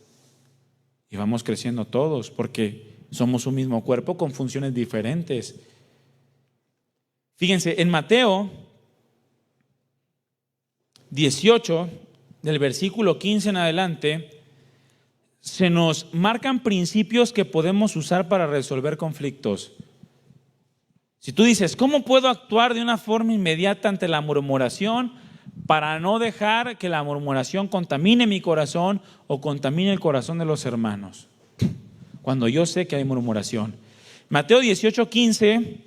Y vamos creciendo todos porque somos un mismo cuerpo con funciones diferentes. Fíjense, en Mateo 18, del versículo 15 en adelante, se nos marcan principios que podemos usar para resolver conflictos. Si tú dices, ¿cómo puedo actuar de una forma inmediata ante la murmuración para no dejar que la murmuración contamine mi corazón o contamine el corazón de los hermanos? Cuando yo sé que hay murmuración. Mateo 18:15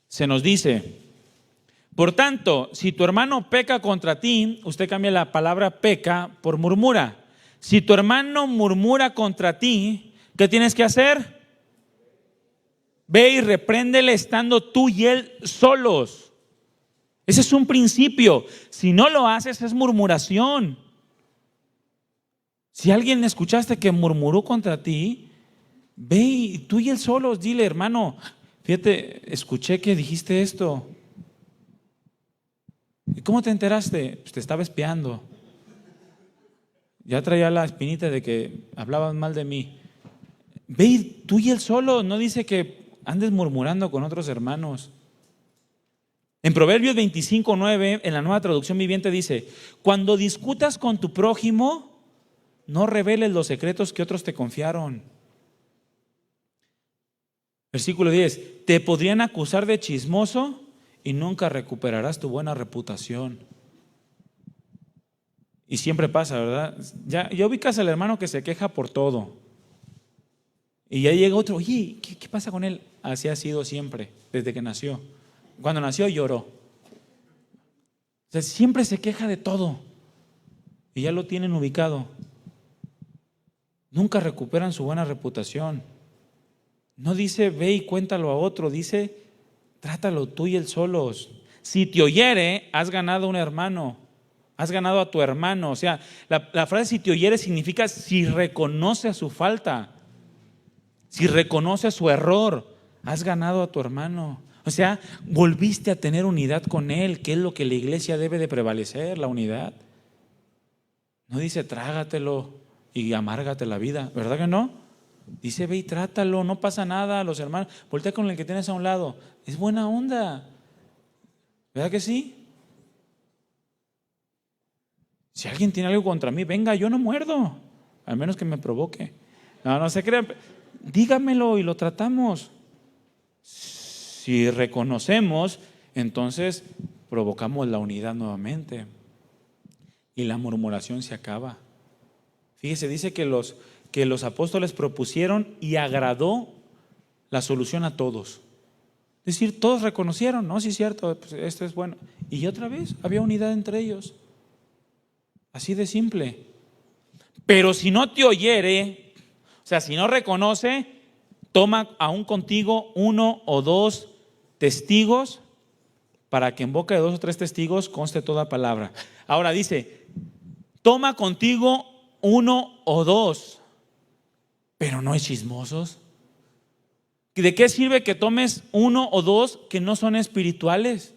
se nos dice, por tanto, si tu hermano peca contra ti, usted cambia la palabra peca por murmura. Si tu hermano murmura contra ti, ¿qué tienes que hacer? Ve y repréndele estando tú y él solos. Ese es un principio. Si no lo haces, es murmuración. Si alguien escuchaste que murmuró contra ti, ve y tú y él solos, dile, hermano, fíjate, escuché que dijiste esto. ¿Y cómo te enteraste? Pues te estaba espiando. Ya traía la espinita de que hablaban mal de mí. Ve y tú y él solo, no dice que andes murmurando con otros hermanos. En Proverbios 25:9, en la Nueva Traducción Viviente dice, cuando discutas con tu prójimo, no reveles los secretos que otros te confiaron. Versículo 10, te podrían acusar de chismoso y nunca recuperarás tu buena reputación. Y siempre pasa, ¿verdad? Ya ubicas al hermano que se queja por todo. Y ya llega otro, oye, ¿qué pasa con él? Así ha sido siempre, desde que nació. Cuando nació lloró. O sea, siempre se queja de todo. Y ya lo tienen ubicado. Nunca recuperan su buena reputación. No dice, ve y cuéntalo a otro. Dice, trátalo tú y él solos. Si te oyere, has ganado a un hermano, has ganado a tu hermano. O sea, la frase si te oyere significa si reconoce su falta, si reconoce su error, has ganado a tu hermano. O sea, volviste a tener unidad con él, que es lo que la iglesia debe de prevalecer, la unidad. No dice trágatelo y amárgate la vida, ¿verdad que no? Dice ve y trátalo, no pasa nada, los hermanos, voltea con el que tienes a un lado, es buena onda, ¿verdad que sí? Si alguien tiene algo contra mí, venga, yo no muerdo, al menos que me provoque. No se crean, dígamelo y lo tratamos. Si reconocemos, entonces provocamos la unidad nuevamente y la murmuración se acaba. Fíjese, dice que los apóstoles propusieron y agradó la solución a todos. Es decir, todos reconocieron, no, sí es cierto, pues esto es bueno. Y otra vez había unidad entre ellos. Así de simple. Pero si no te oyere, o sea, si no reconoce, toma aún contigo 1 o 2 testigos para que en boca de 2 o 3 testigos conste toda palabra. Ahora dice, toma contigo 1 o 2, pero no es chismosos. ¿De qué sirve que tomes 1 o 2 que no son espirituales?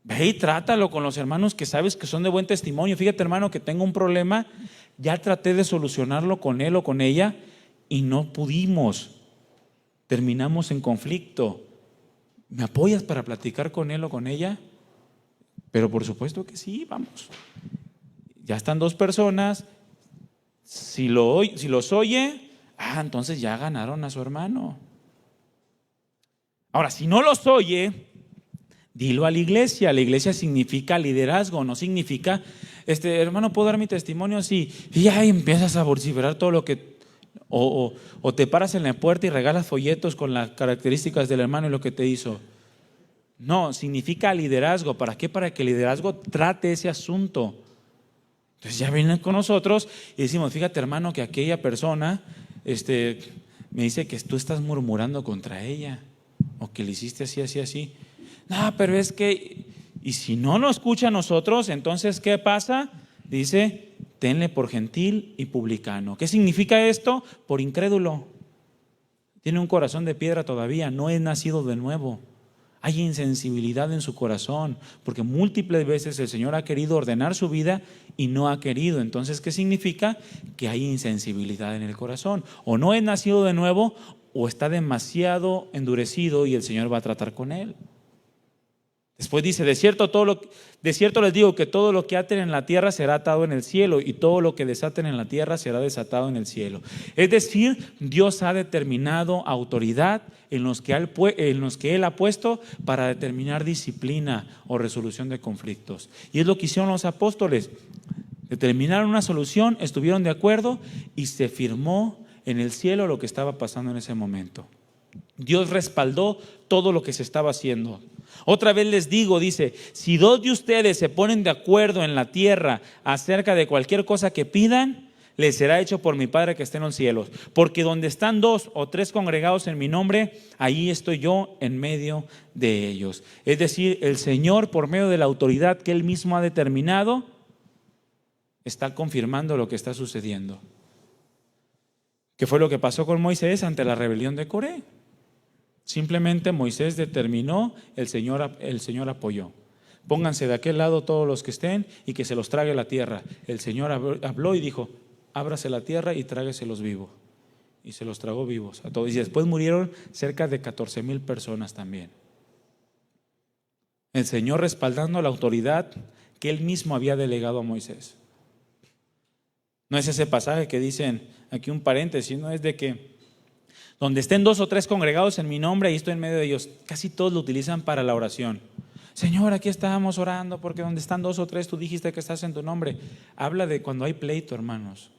Ve y trátalo con los hermanos que sabes que son de buen testimonio. Fíjate, hermano, que tengo un problema, ya traté de solucionarlo con él o con ella y no pudimos. Terminamos en conflicto. ¿Me apoyas para platicar con él o con ella? Pero por supuesto que sí, vamos. Ya están 2 personas. Si los oye, entonces ya ganaron a su hermano. Ahora, si no los oye, dilo a la iglesia. La iglesia significa liderazgo, no significa, hermano, ¿puedo dar mi testimonio? Sí. Y ya empiezas a vociferar todo lo que... O te paras en la puerta y regalas folletos con las características del hermano y lo que te hizo. No, significa liderazgo. ¿Para qué? Para que el liderazgo trate ese asunto. Entonces ya vienen con nosotros y decimos, fíjate, hermano, que aquella persona me dice que tú estás murmurando contra ella o que le hiciste así, así, así. No, pero es que, y si no lo escucha a nosotros, entonces ¿qué pasa? Dice, tenle por gentil y publicano. ¿Qué significa esto? Por incrédulo. Tiene un corazón de piedra todavía, no es nacido de nuevo. Hay insensibilidad en su corazón, porque múltiples veces el Señor ha querido ordenar su vida y no ha querido. Entonces, ¿qué significa? Que hay insensibilidad en el corazón. O no es nacido de nuevo, o está demasiado endurecido y el Señor va a tratar con él. Después dice, de cierto les digo que todo lo que aten en la tierra será atado en el cielo y todo lo que desaten en la tierra será desatado en el cielo. Es decir, Dios ha determinado autoridad en los que Él ha puesto para determinar disciplina o resolución de conflictos. Y es lo que hicieron los apóstoles. Determinaron una solución, estuvieron de acuerdo y se firmó en el cielo lo que estaba pasando en ese momento. Dios respaldó todo lo que se estaba haciendo. Otra vez les digo, dice, si 2 de ustedes se ponen de acuerdo en la tierra acerca de cualquier cosa que pidan, les será hecho por mi Padre que está en los cielos. Porque donde están 2 o 3 congregados en mi nombre, ahí estoy yo en medio de ellos. Es decir, el Señor, por medio de la autoridad que Él mismo ha determinado, está confirmando lo que está sucediendo. ¿Qué fue lo que pasó con Moisés ante la rebelión de Coré? Simplemente Moisés determinó, el Señor apoyó. Pónganse de aquel lado todos los que estén y que se los trague la tierra. El Señor habló y dijo, ábrase la tierra y trágueselos vivos. Y se los tragó vivos a todos. Y después murieron cerca de 14,000 personas también. El Señor respaldando la autoridad que Él mismo había delegado a Moisés. No es ese pasaje que dicen, aquí un paréntesis, no es de que donde estén 2 o 3 congregados en mi nombre, ahí estoy en medio de ellos. Casi todos lo utilizan para la oración. Señor, aquí estábamos orando porque donde están 2 o 3, tú dijiste que estás en tu nombre. Habla de cuando hay pleito, hermanos.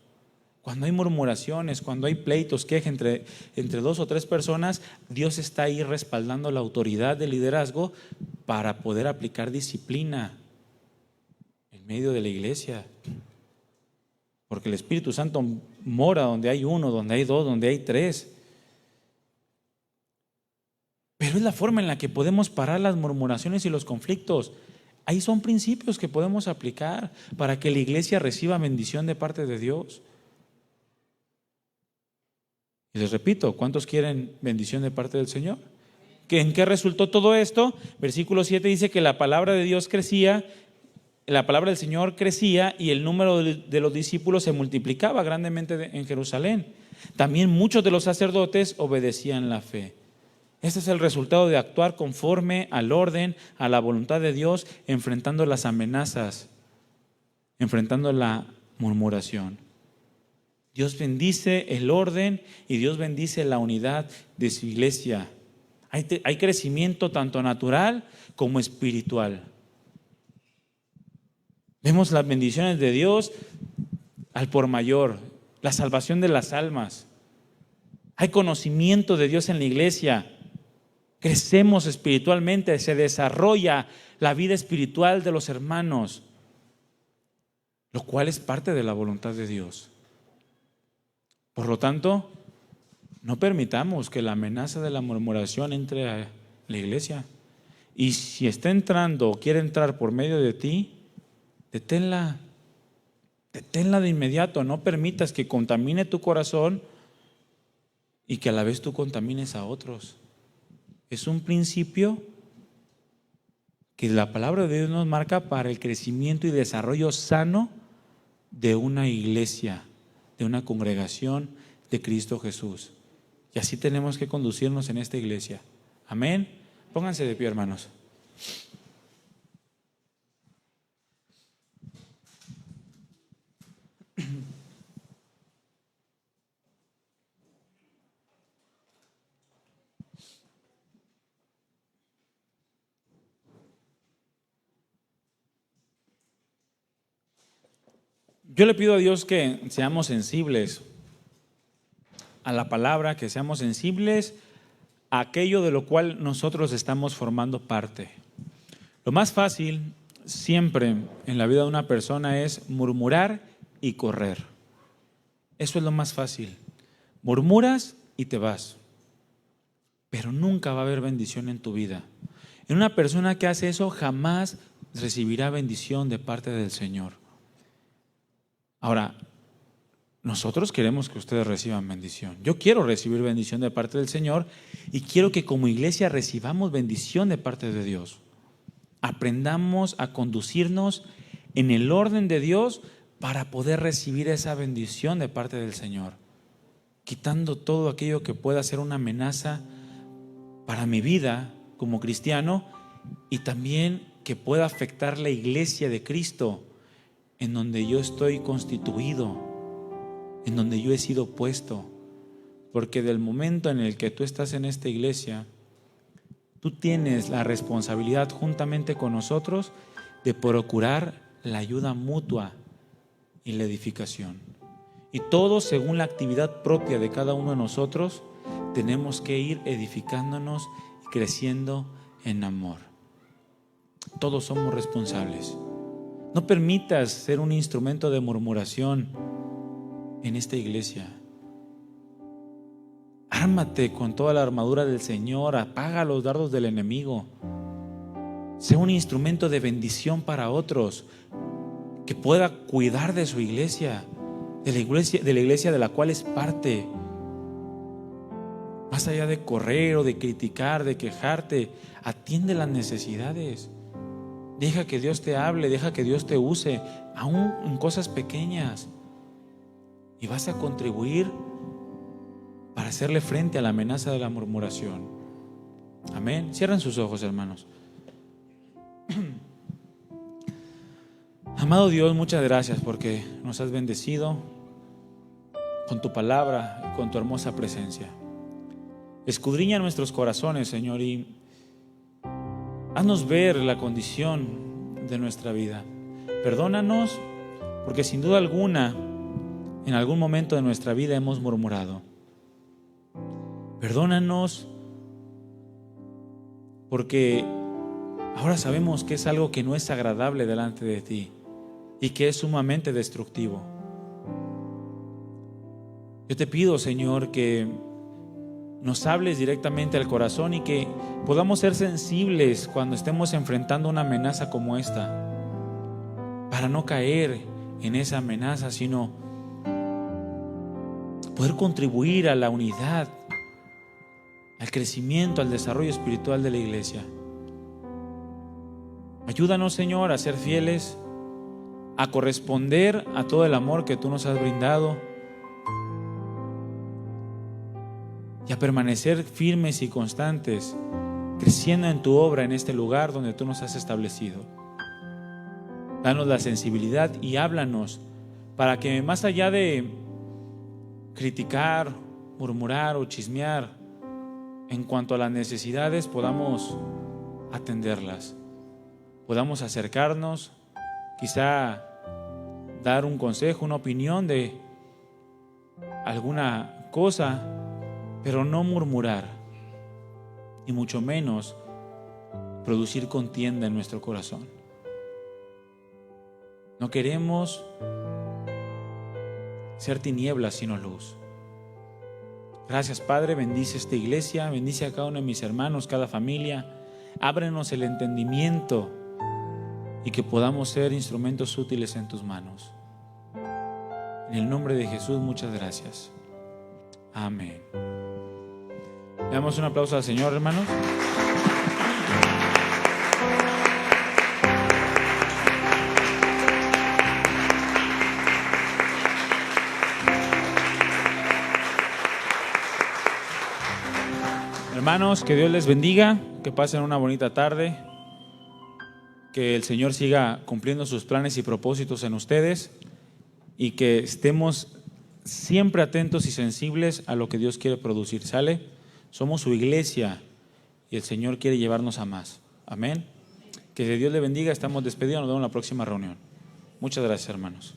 Cuando hay murmuraciones, cuando hay pleitos, queja entre 2 o 3 personas, Dios está ahí respaldando la autoridad del liderazgo para poder aplicar disciplina en medio de la iglesia. Porque el Espíritu Santo mora donde hay 1, donde hay 2, donde hay 3. Pero es la forma en la que podemos parar las murmuraciones y los conflictos. Ahí son principios que podemos aplicar para que la iglesia reciba bendición de parte de Dios. Y les repito, ¿cuántos quieren bendición de parte del Señor? ¿En qué resultó todo esto? Versículo 7 dice que la palabra de Dios crecía, la palabra del Señor crecía y el número de los discípulos se multiplicaba grandemente en Jerusalén. También muchos de los sacerdotes obedecían la fe. Este es el resultado de actuar conforme al orden, a la voluntad de Dios, enfrentando las amenazas, enfrentando la murmuración. Dios bendice el orden y Dios bendice la unidad de su iglesia. Hay crecimiento tanto natural como espiritual. Vemos las bendiciones de Dios al por mayor, la salvación de las almas. Hay conocimiento de Dios en la iglesia. Crecemos espiritualmente, se desarrolla la vida espiritual de los hermanos, lo cual es parte de la voluntad de Dios. Por lo tanto, no permitamos que la amenaza de la murmuración entre a la iglesia. Y si está entrando o quiere entrar por medio de ti, deténla. Deténla de inmediato. No permitas que contamine tu corazón y que a la vez tú contamines a otros. Es un principio que la palabra de Dios nos marca para el crecimiento y desarrollo sano de una iglesia, de una congregación de Cristo Jesús. Y así tenemos que conducirnos en esta iglesia. Amén. Pónganse de pie, hermanos. Yo le pido a Dios que seamos sensibles a la palabra, que seamos sensibles a aquello de lo cual nosotros estamos formando parte. Lo más fácil siempre en la vida de una persona es murmurar y correr. Eso es lo más fácil. Murmuras y te vas. Pero nunca va a haber bendición en tu vida. En una persona que hace eso jamás recibirá bendición de parte del Señor. Ahora, nosotros queremos que ustedes reciban bendición. Yo quiero recibir bendición de parte del Señor y quiero que como iglesia recibamos bendición de parte de Dios. Aprendamos a conducirnos en el orden de Dios para poder recibir esa bendición de parte del Señor, quitando todo aquello que pueda ser una amenaza para mi vida como cristiano y también que pueda afectar la iglesia de Cristo en donde yo estoy constituido, en donde yo he sido puesto. Porque del momento en el que tú estás en esta iglesia, tú tienes la responsabilidad juntamente con nosotros de procurar la ayuda mutua y la edificación. Y todo según la actividad propia de cada uno de nosotros, tenemos que ir edificándonos y creciendo en amor. Todos somos responsables. No permitas ser un instrumento de murmuración en esta iglesia. Ármate con toda la armadura del Señor, apaga los dardos del enemigo. Sé un instrumento de bendición para otros, que pueda cuidar de su iglesia, de la iglesia de la cual es parte. Más allá de correr o de criticar, de quejarte, atiende las necesidades. Deja que Dios te hable, deja que Dios te use, aún en cosas pequeñas. Y vas a contribuir para hacerle frente a la amenaza de la murmuración. Amén. Cierren sus ojos, hermanos. Amado Dios, muchas gracias porque nos has bendecido con tu palabra y con tu hermosa presencia. Escudriña nuestros corazones, Señor, y haznos ver la condición de nuestra vida. Perdónanos porque sin duda alguna en algún momento de nuestra vida hemos murmurado. Perdónanos porque ahora sabemos que es algo que no es agradable delante de ti y que es sumamente destructivo. Yo te pido, Señor, que nos hables directamente al corazón y que podamos ser sensibles cuando estemos enfrentando una amenaza como esta, para no caer en esa amenaza, sino poder contribuir a la unidad, al crecimiento, al desarrollo espiritual de la iglesia. Ayúdanos, Señor, a ser fieles, a corresponder a todo el amor que tú nos has brindado y a permanecer firmes y constantes, creciendo en tu obra en este lugar donde tú nos has establecido. Danos la sensibilidad y háblanos para que, más allá de criticar, murmurar o chismear, en cuanto a las necesidades, podamos atenderlas, podamos acercarnos, quizá dar un consejo, una opinión de alguna cosa, pero no murmurar, y mucho menos producir contienda en nuestro corazón. No queremos ser tinieblas sino luz. Gracias, Padre, bendice esta iglesia, bendice a cada uno de mis hermanos, cada familia. Ábrenos el entendimiento y que podamos ser instrumentos útiles en tus manos. En el nombre de Jesús, muchas gracias. Amén. Le damos un aplauso al Señor, hermanos. Hermanos, que Dios les bendiga, que pasen una bonita tarde, que el Señor siga cumpliendo sus planes y propósitos en ustedes y que estemos siempre atentos y sensibles a lo que Dios quiere producir. ¿Sale? Somos su iglesia y el Señor quiere llevarnos a más. Amén. Que Dios le bendiga. Estamos despedidos. Nos vemos en la próxima reunión. Muchas gracias, hermanos.